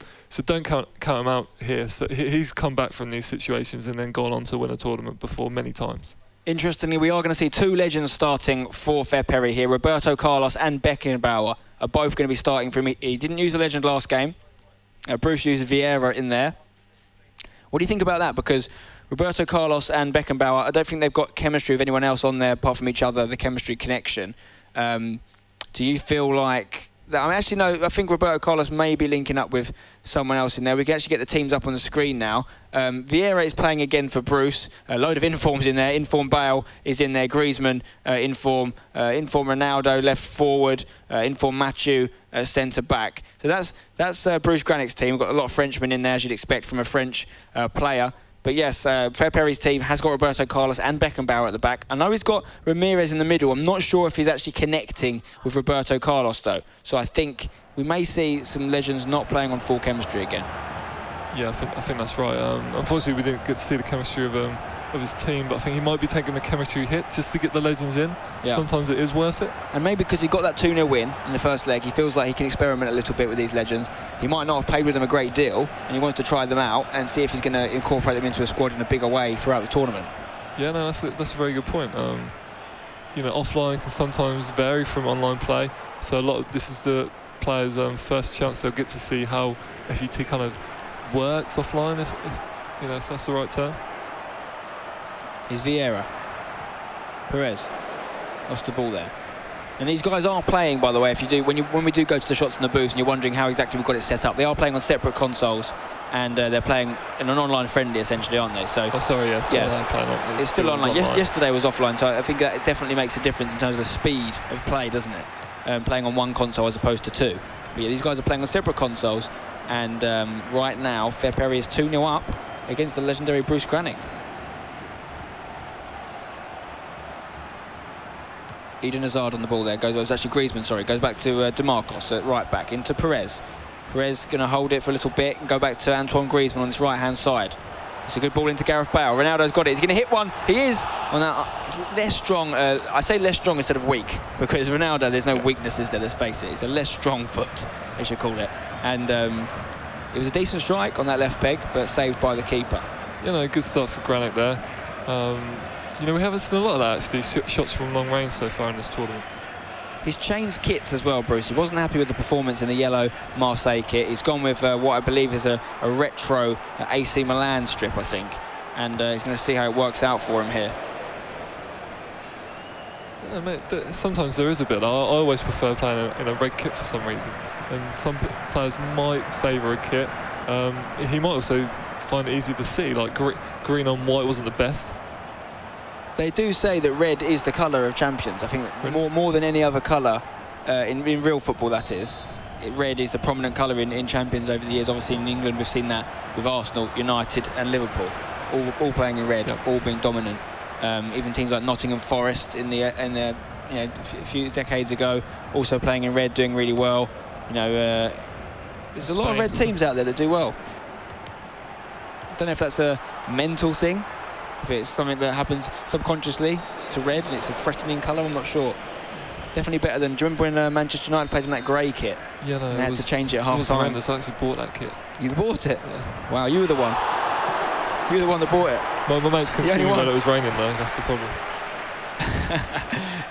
don't count him out here. So he's come back from these situations and then gone on to win a tournament before many times. Interestingly, we are going to see two legends starting for Ferperry here. Roberto Carlos and Beckenbauer are both going to be starting for him. He didn't use a legend last game. Bruce used Vieira in there. What do you think about that? Because Roberto Carlos and Beckenbauer, I don't think they've got chemistry with anyone else on there apart from each other, the chemistry connection. Do you feel like... actually, no, I think Roberto Carlos may be linking up with someone else in there. We can actually get the teams up on the screen now. Vieira is playing again for Bruce. A load of informs in there. Inform Bale is in there. Griezmann, inform Ronaldo, left forward. Inform Mathieu, centre back. So that's Bruce Grannec's team. We've got a lot of Frenchmen in there, as you'd expect from a French player. But yes, Ferperry's team has got Roberto Carlos and Beckenbauer at the back. I know he's got Ramirez in the middle. I'm not sure if he's actually connecting with Roberto Carlos, though. So I think we may see some legends not playing on full chemistry again. Yeah, I think that's right. Unfortunately, we didn't get to see the chemistry of his team, but I think he might be taking the chemistry hit just to get the legends in. Yeah. Sometimes it is worth it. And maybe because he got that 2-0 win in the first leg, he feels like he can experiment a little bit with these legends. He might not have played with them a great deal, and he wants to try them out and see if he's going to incorporate them into a squad in a bigger way throughout the tournament. Yeah, no, that's a very good point. You know, offline can sometimes vary from online play, so this is the players' first chance they'll get to see how FUT kind of works offline, if that's the right term. Is Vieira. Perez lost the ball there. And these guys are playing, by the way, when we do go to the shots in the booth and you're wondering how exactly we've got it set up, they are playing on separate consoles, and they're playing in an online friendly essentially, aren't they? So sorry, yes, yeah, it's still online. Yesterday was offline, so I think that definitely makes a difference in terms of the speed of play, doesn't it? Playing on one console as opposed to two. But yeah, these guys are playing on separate consoles, and right now Ferperry is 2-0 up against the legendary Bruce Grannec. Eden Hazard on the ball there. It was actually Griezmann, sorry. Goes back to DeMarcos at right back, into Perez. Perez going to hold it for a little bit and go back to Antoine Griezmann on this right-hand side. It's a good ball into Gareth Bale. Ronaldo's got it. He's going to hit one. He is on that less strong. I say less strong instead of weak, because Ronaldo, there's no weaknesses there, let's face it. It's a less strong foot, they should call it. And it was a decent strike on that left peg, but saved by the keeper. You know, good start for Grannec there. You know, we haven't seen a lot of that, actually, shots from long range so far in this tournament. He's changed kits as well, Bruce. He wasn't happy with the performance in the yellow Marseille kit. He's gone with what I believe is a retro AC Milan strip, I think. And he's going to see how it works out for him here. Yeah, mate, sometimes there is a bit. I always prefer playing in a red kit for some reason. And some players might favour a kit. He might also find it easy to see, like green on white wasn't the best. They do say that red is the colour of champions. I think more than any other colour in real football, that is. Red is the prominent colour in champions over the years. Obviously in England we've seen that with Arsenal, United and Liverpool, all playing in red, all being dominant. Even teams like Nottingham Forest in the a few decades ago, also playing in red, doing really well. You know, there's a lot of red teams out there that do well. I don't know if that's a mental thing, if it's something that happens subconsciously to red and it's a threatening colour, I'm not sure. Definitely better than, do you remember when Manchester United played in that grey kit? Yeah, no, and they had to change it at half time. I actually bought that kit. You bought it? Yeah. Wow, you were the one. You were the one that bought it. My mates couldn't see me when it was raining though, that's the problem.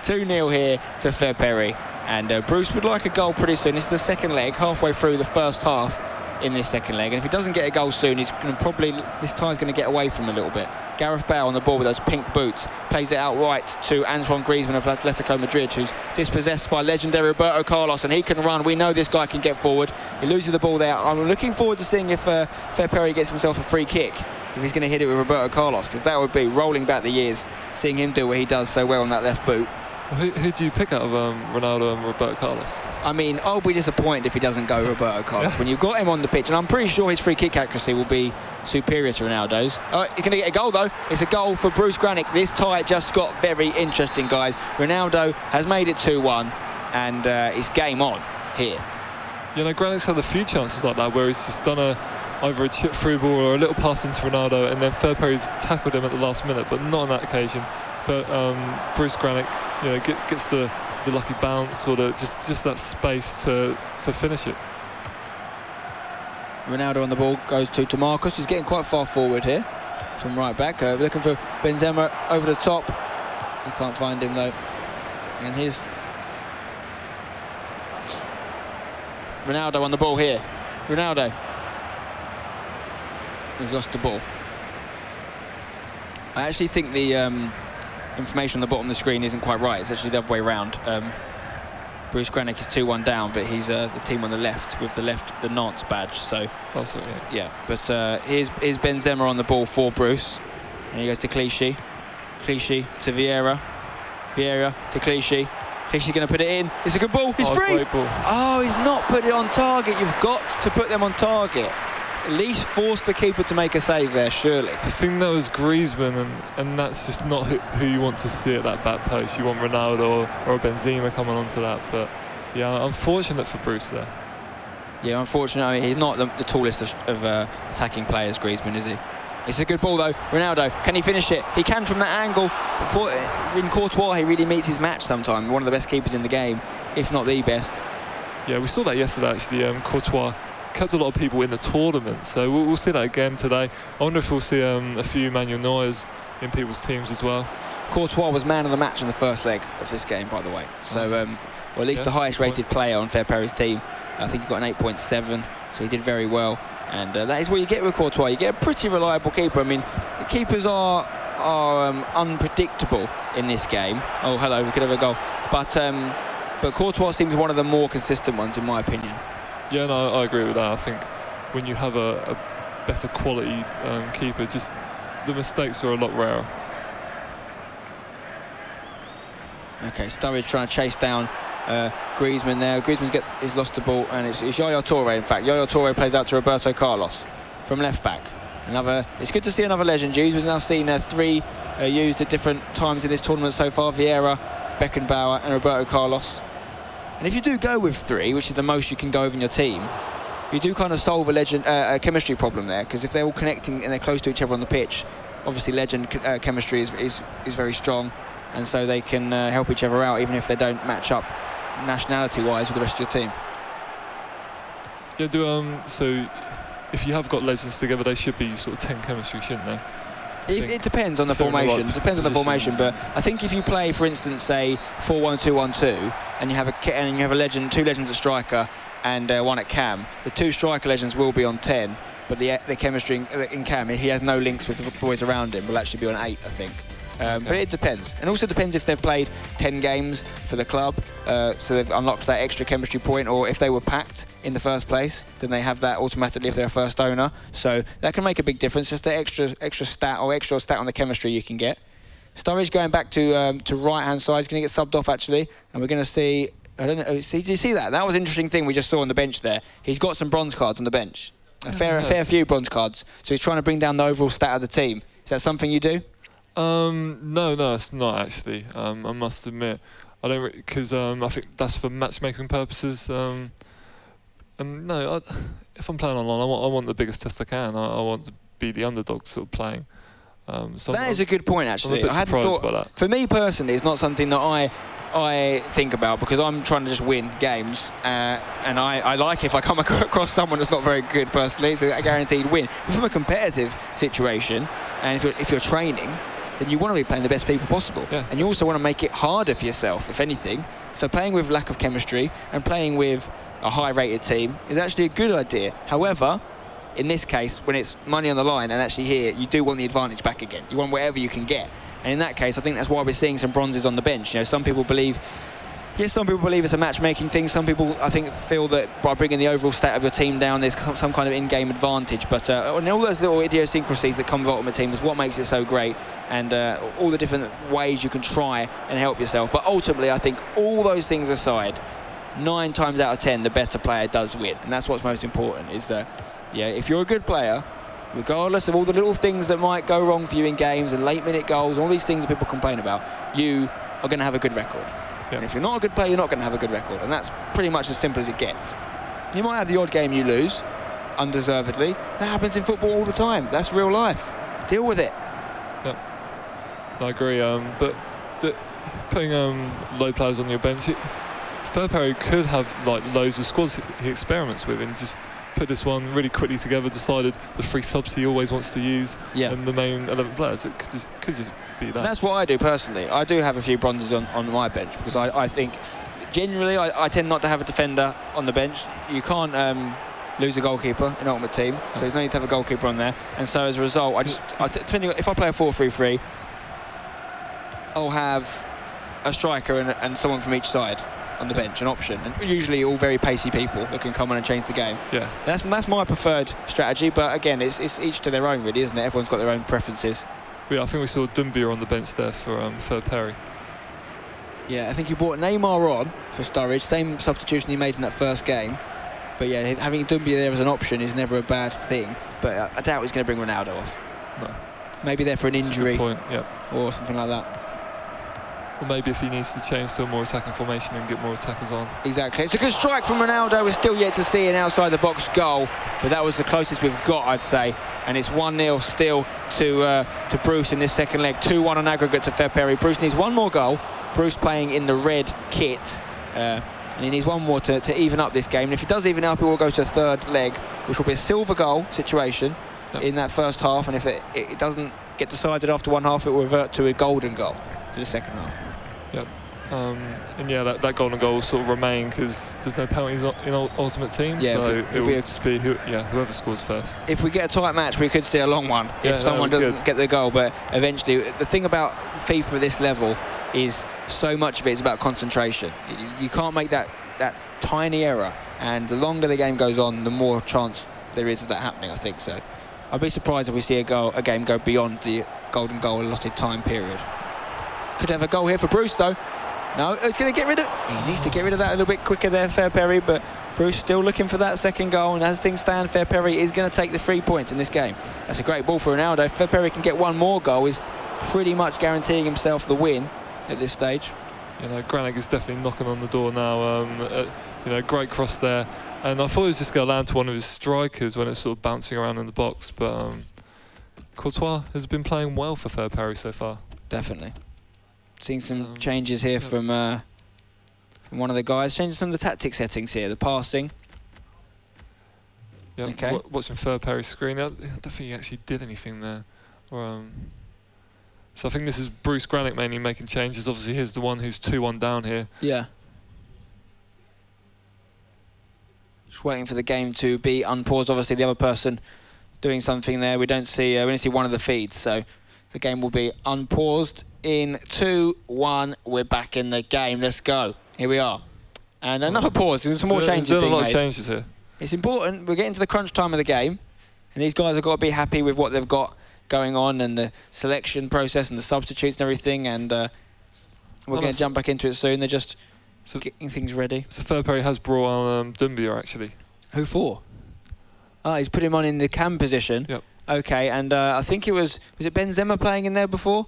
2-0 here to Ferperry. And Bruce would like a goal pretty soon. This is the second leg, halfway through the first half in this second leg, and if he doesn't get a goal soon, he's going to probably, this tie's going to get away from him a little bit. Gareth Bale on the ball with those pink boots, plays it out right to Antoine Griezmann of Atletico Madrid, who's dispossessed by legendary Roberto Carlos, and he can run. We know this guy can get forward. He loses the ball there. I'm looking forward to seeing if Ferperry gets himself a free kick, if he's going to hit it with Roberto Carlos, because that would be rolling back the years, seeing him do what he does so well on that left boot. Who do you pick out of Ronaldo and Roberto Carlos? I mean, I'll be disappointed if he doesn't go Roberto Carlos. When you've got him on the pitch, and I'm pretty sure his free kick accuracy will be superior to Ronaldo's. He's going to get a goal, though. It's a goal for Bruce Grannec. This tie just got very interesting, guys. Ronaldo has made it 2-1, and it's game on here. You know, Grannec's had a few chances like that, where he's just done either a chip through ball or a little pass into Ronaldo, and then Ferperry's tackled him at the last minute, but not on that occasion. Bruce Grannec, you know, gets the lucky bounce or just that space to finish it. Ronaldo on the ball goes to Marcus, who's getting quite far forward here from right back. Looking for Benzema over the top. He can't find him though. And here's Ronaldo on the ball here. Ronaldo. He's lost the ball. I actually think the information on the bottom of the screen isn't quite right. It's actually the other way around. Bruce Grannec is 2-1 down, but he's the team on the left with the Nantes badge. So yeah. But here's Benzema on the ball for Bruce, and he goes to Clichy. Clichy to Vieira. Vieira to Clichy. Clichy's going to put it in. It's a good ball. He's free. Ball. Oh, he's not put it on target. You've got to put them on target. At least force the keeper to make a save there, surely. I think that was Griezmann, and that's just not who you want to see at that back post. You want Ronaldo or a Benzema coming onto that, but yeah, unfortunate for Bruce there. Yeah, unfortunate. I mean, he's not the tallest of attacking players, Griezmann, is he? It's a good ball though. Ronaldo, can he finish it? He can from that angle. But in Courtois, he really meets his match sometimes. One of the best keepers in the game, if not the best. Yeah, we saw that yesterday actually. Courtois kept a lot of people in the tournament, so we'll see that again today. I wonder if we'll see a few Manuel Neuers in people's teams as well. Courtois was man of the match in the first leg of this game, by the way. So, well, at least the highest rated player on Ferperry's team. I think he got an 8.7, so he did very well. And that is what you get with Courtois. You get a pretty reliable keeper. I mean, the keepers are unpredictable in this game. Oh, hello, we could have a goal. But Courtois seems one of the more consistent ones, in my opinion. Yeah, no, I agree with that. I think when you have a better quality keeper, just the mistakes are a lot rarer. Okay, Sturridge trying to chase down Griezmann there. Griezmann he's lost the ball, and it's Yaya Touré, in fact. Yaya Touré plays out to Roberto Carlos from left back. It's good to see another legend used. We've now seen 3 used at different times in this tournament so far: Vieira, Beckenbauer, and Roberto Carlos. And if you do go with 3, which is the most you can go with in your team, you do kind of solve a chemistry problem there, because if they're all connecting and they're close to each other on the pitch, obviously legend chemistry is very strong, and so they can help each other out even if they don't match up nationality-wise with the rest of your team. Yeah, so if you have got legends together, they should be sort of 10 chemistry, shouldn't they? It depends on the formation. It depends on the formation, but I think if you play, for instance, say 4-1-2-1-2, and you have a legend, 2 legends at striker and 1 at cam, the 2 striker legends will be on 10, but the chemistry in cam, he has no links with the boys around him, will actually be on 8, I think. But it depends, and also depends if they've played 10 games for the club, so they've unlocked that extra chemistry point, or if they were packed in the first place, then they have that automatically if they're a first owner. So that can make a big difference. Just the extra stat on the chemistry you can get. Sturridge going back to right-hand side. He's going to get subbed off actually, and we're going to see. I don't know. Did you see that? That was an interesting thing we just saw on the bench there. He's got some bronze cards on the bench, a fair few bronze cards. So he's trying to bring down the overall stat of the team. Is that something you do? No, it's not actually. I must admit, I don't, because I think that's for matchmaking purposes. And no, if I'm playing online, I want the biggest test I can. I want to be the underdog sort of playing. So that is a good point actually. I hadn't thought about that. For me personally, it's not something that I think about, because I'm trying to just win games, and I like if I come across someone that's not very good personally, so a guaranteed win. But from a competitive situation, and if you're training, then you want to be playing the best people possible. Yeah. And you also want to make it harder for yourself, if anything. So playing with lack of chemistry and playing with a high-rated team is actually a good idea. However, in this case, when it's money on the line, and actually here, you do want the advantage back again. You want whatever you can get. And in that case, I think that's why we're seeing some bronzes on the bench. You know, some people believe it's a matchmaking thing. Some people, I think, feel that by bringing the overall stat of your team down, there's some kind of in-game advantage. But and all those little idiosyncrasies that come with Ultimate Team is what makes it so great, and all the different ways you can try and help yourself. But ultimately, I think all those things aside, 9 times out of 10, the better player does win. And that's what's most important, is that, yeah, if you're a good player, regardless of all the little things that might go wrong for you in games and late-minute goals, all these things that people complain about, you are going to have a good record. Yep. And if you're not a good player, you're not going to have a good record. And that's pretty much as simple as it gets. You might have the odd game you lose, undeservedly. That happens in football all the time. That's real life. Deal with it. Yep. I agree. But putting low players on your bench, Ferperry could have like loads of squads he experiments with, and just put this one really quickly together, decided the 3 subs he always wants to use, Yeah. and the main 11 players. It could just be that. That's what I do personally. I do have a few bronzes on my bench because I think generally I tend not to have a defender on the bench. You can't lose a goalkeeper in Ultimate Team, so there's no need to have a goalkeeper on there. And so as a result, if I play a 4-3-3, I'll have a striker and someone from each side on the bench, an option, and usually all very pacey people that can come on and change the game. Yeah, that's my preferred strategy. But again, it's each to their own, really, isn't it? Everyone's got their own preferences. Yeah, I think we saw Dumbia on the bench there for Ferperry. Yeah, I think he brought Neymar on for Sturridge, same substitution he made in that first game. But yeah, having Dumbia there as an option is never a bad thing. But I doubt he's going to bring Ronaldo off. No. Maybe there for an injury. That's a good point, yeah. Or something like that. Or maybe if he needs to change to a more attacking formation and get more attackers on. Exactly. It's a good strike from Ronaldo. We're still yet to see an outside-the-box goal, but that was the closest we've got, I'd say. And it's 1-0 still to Bruce in this second leg. 2-1 on aggregate to Ferperry. Bruce needs one more goal. Bruce playing in the red kit. And he needs one more to even up this game. And if he does even up, he will go to a third leg, which will be a silver goal situation in that first half. And if it doesn't get decided after one half, it will revert to a golden goal for the second half. Yep. And yeah, that golden goal will sort of remain because there's no penalties in Ultimate Team, yeah, so it will just be whoever scores first. If we get a tight match, we could see a long one if someone doesn't get the goal. But eventually, the thing about FIFA at this level is so much of it is about concentration. You can't make that tiny error, and the longer the game goes on, the more chance there is of that happening, I think. So I'd be surprised if we see a game go beyond the golden goal allotted time period. Could have a goal here for Bruce, though. No, it's going to get rid of... He needs to get rid of that a little bit quicker there, Ferperry, but Bruce still looking for that second goal, and as things stand, Ferperry is going to take the 3 points in this game. That's a great ball for Ronaldo. If Ferperry can get one more goal, he's pretty much guaranteeing himself the win at this stage. You know, Grannec is definitely knocking on the door now. You know, great cross there. And I thought it was just going to land to one of his strikers when it's sort of bouncing around in the box, but Courtois has been playing well for Ferperry so far. Definitely. Seeing some changes here from one of the guys. Changing some of the tactic settings here, the passing. Yeah, okay. Watching Ferperry's screen, I don't think he actually did anything there. So I think this is Bruce Grannec mainly making changes. Obviously, he's the one who's 2-1 down here. Yeah. Just waiting for the game to be unpaused. Obviously, the other person doing something there. We don't see. We only see one of the feeds, so the game will be unpaused. In 2-1, we're back in the game. Let's go. Here we are. And another pause. There's some more changes being made. There's a lot of changes here. It's important. We're getting to the crunch time of the game, and these guys have got to be happy with what they've got going on and the selection process and the substitutes and everything. And we're going to jump back into it soon. They're just getting things ready. So Ferperry has brought on Dumbia, actually. Who for? Oh, he's put him on in the cam position. Yep. Okay, and I think it was it Benzema playing in there before?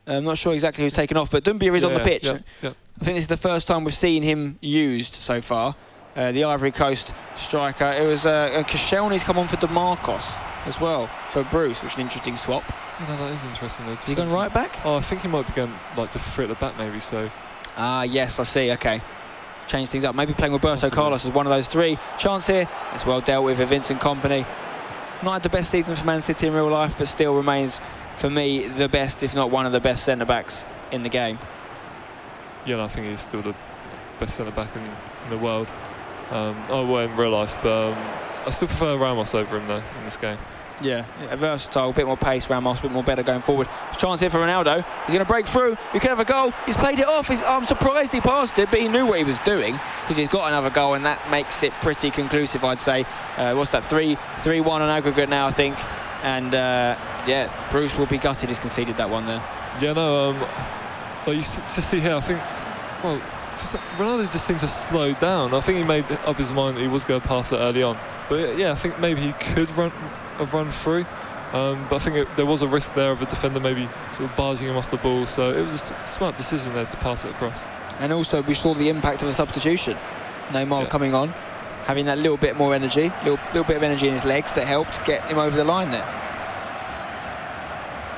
I'm not sure exactly who's taken off, but Dumbia is on the pitch. Yep. I think this is the first time we've seen him used so far. The Ivory Coast striker. It was Koscielny's come on for DeMarcos as well for Bruce, which is an interesting swap. Yeah, no, that is interesting. Is he going right back? Oh, I think he might be going like to free at the back maybe. So. Ah, yes, I see. Okay, change things up. Maybe playing Roberto Carlos as one of those three. Chance here. It's well dealt with Vincent Kompany. Not had the best season for Man City in real life, but still remains, for me, the best, if not one of the best centre-backs in the game. Yeah, no, I think he's still the best centre-back in the world. Well, in real life, but I still prefer Ramos over him, though, in this game. Yeah, versatile, a bit more pace, Ramos, a bit more better going forward. Chance here for Ronaldo. He's going to break through. We could have a goal. He's played it off. I'm surprised he passed it, but he knew what he was doing because he's got another goal, and that makes it pretty conclusive, I'd say. What's that? 3-1 on aggregate now, I think. And yeah, Bruce will be gutted he's conceded that one there. Yeah, no, so you to see here, I think, well, Ronaldo just seemed to slow down. I think he made up his mind that he was going to pass it early on. But yeah, I think maybe he could have run through. But I think there was a risk there of a defender maybe sort of barsing him off the ball. So it was a smart decision there to pass it across. And also we saw the impact of a substitution. Neymar coming on, having that little bit more energy, little bit of energy in his legs that helped get him over the line there.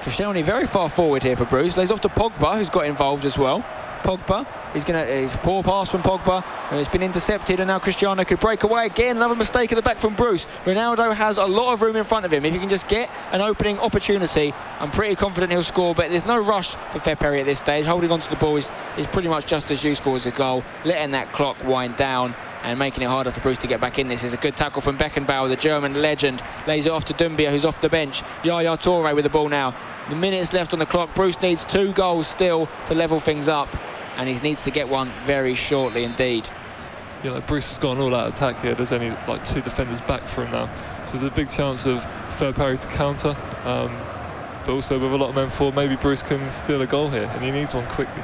Koscielny very far forward here for Bruce. Lays off to Pogba, who's got involved as well. Pogba. It's a poor pass from Pogba, and it's been intercepted, and now Cristiano could break away again. Another mistake at the back from Bruce. Ronaldo has a lot of room in front of him. If he can just get an opening opportunity, I'm pretty confident he'll score, but there's no rush for Ferperry at this stage. Holding on to the ball is pretty much just as useful as a goal. Letting that clock wind down and making it harder for Bruce to get back in. This is a good tackle from Beckenbauer, the German legend. Lays it off to Doumbia, who's off the bench. Yaya Toure with the ball now. The minutes left on the clock. Bruce needs 2 goals still to level things up, and he needs to get one very shortly indeed. You know, Bruce has gone all out attack here. There's only like 2 defenders back for him now, so there's a big chance of Ferperry to counter, but also with a lot of men forward, maybe Bruce can steal a goal here, and he needs one quickly.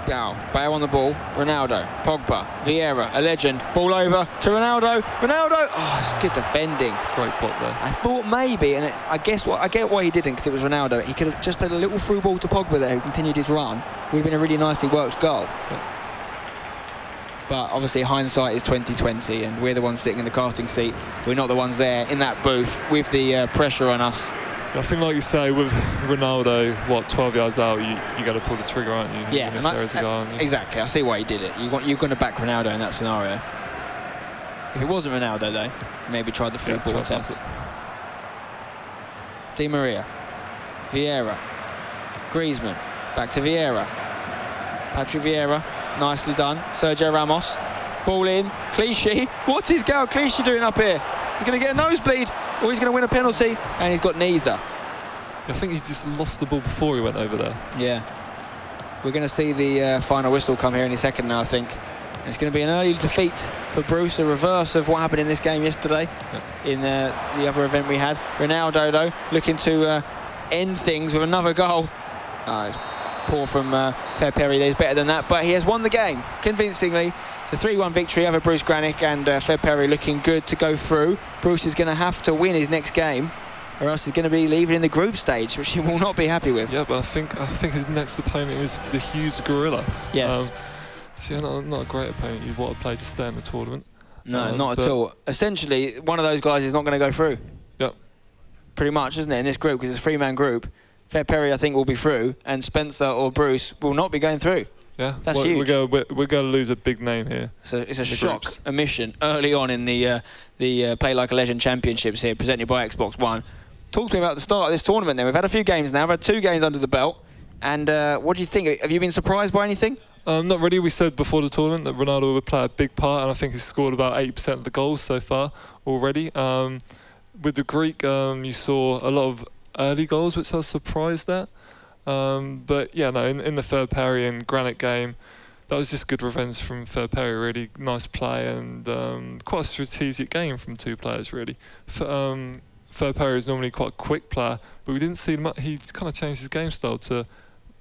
Bale on the ball, Ronaldo, Pogba, Vieira, a legend, ball over to Ronaldo, oh, it's good defending. Great block there. I thought maybe, and I get why he didn't, because it was Ronaldo, he could have just played a little through ball to Pogba there, who continued his run. Would have been a really nicely worked goal. Yeah. But obviously hindsight is 20/20, and we're the ones sitting in the casting seat. We're not the ones there in that booth with the pressure on us. I think, like you say, with Ronaldo, 12 yards out, you're going to pull the trigger, aren't you? Yeah, if there is a goal, aren't you? Exactly. I see why he did it. You're going to back Ronaldo in that scenario. If it wasn't Ronaldo, though, maybe tried the free ball attempt. Di Maria, Vieira, Griezmann, back to Vieira. Patrick Vieira, nicely done. Sergio Ramos, ball in. Clichy, what's his Gal Clichy doing up here? He's going to get a nosebleed, or he's going to win a penalty, and he's got neither. I think he just lost the ball before he went over there. Yeah. We're going to see the final whistle come here any second now, I think. And it's going to be an early defeat for Bruce, a reverse of what happened in this game yesterday, in the other event we had. Ronaldo, though, looking to end things with another goal. It's poor from Ferperry. There's better than that, but he has won the game convincingly. It's a 3-1 victory over Bruce Grannec, and Ferperry looking good to go through. Bruce is going to have to win his next game, or else he's going to be leaving in the group stage, which he will not be happy with. Yeah, but I think his next opponent is the huge gorilla. Yes. See, not a great opponent you'd want to play to stay in the tournament. No, not at all. Essentially, one of those guys is not going to go through. Yep. Pretty much, isn't it, in this group, because it's a 3-man group. Ferperry, I think, will be through, and Spencer or Bruce will not be going through. Yeah, that's huge. We're going to lose a big name here. So it's a shock omission early on in the Play Like a Legend Championships here, presented by Xbox One. Talk to me about the start of this tournament then. We've had a few games now. We've had 2 games under the belt. And what do you think? Have you been surprised by anything? Not really. We said before the tournament that Ronaldo would play a big part, and I think he's scored about 80% of the goals so far already. With the Greek, you saw a lot of early goals, which I was surprised at. But yeah, no, in the Ferperry and Grannec game, that was just good revenge from Ferperry, really. Nice play and quite a strategic game from 2 players, really. Ferperry is normally quite a quick player, but we didn't see much. He kind of changed his game style to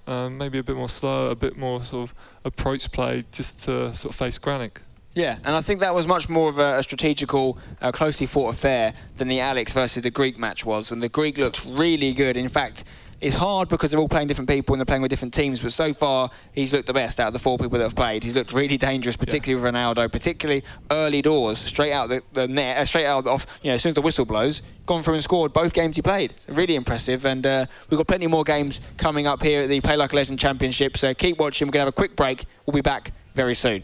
maybe a bit more slow, a bit more sort of approach play, just to sort of face Grannec. Yeah, and I think that was much more of a strategical, closely fought affair than the Alex versus the Greek match was. And the Greek looked really good. In fact, it's hard because they're all playing different people and they're playing with different teams, but so far he's looked the best out of the 4 people that have played. He's looked really dangerous, particularly with Ronaldo, particularly early doors, straight out the net, straight out off, you know, as soon as the whistle blows, gone through and scored both games he played. Really impressive, and we've got plenty more games coming up here at the Play Like a Legend Championships. Keep watching. We're going to have a quick break. We'll be back very soon.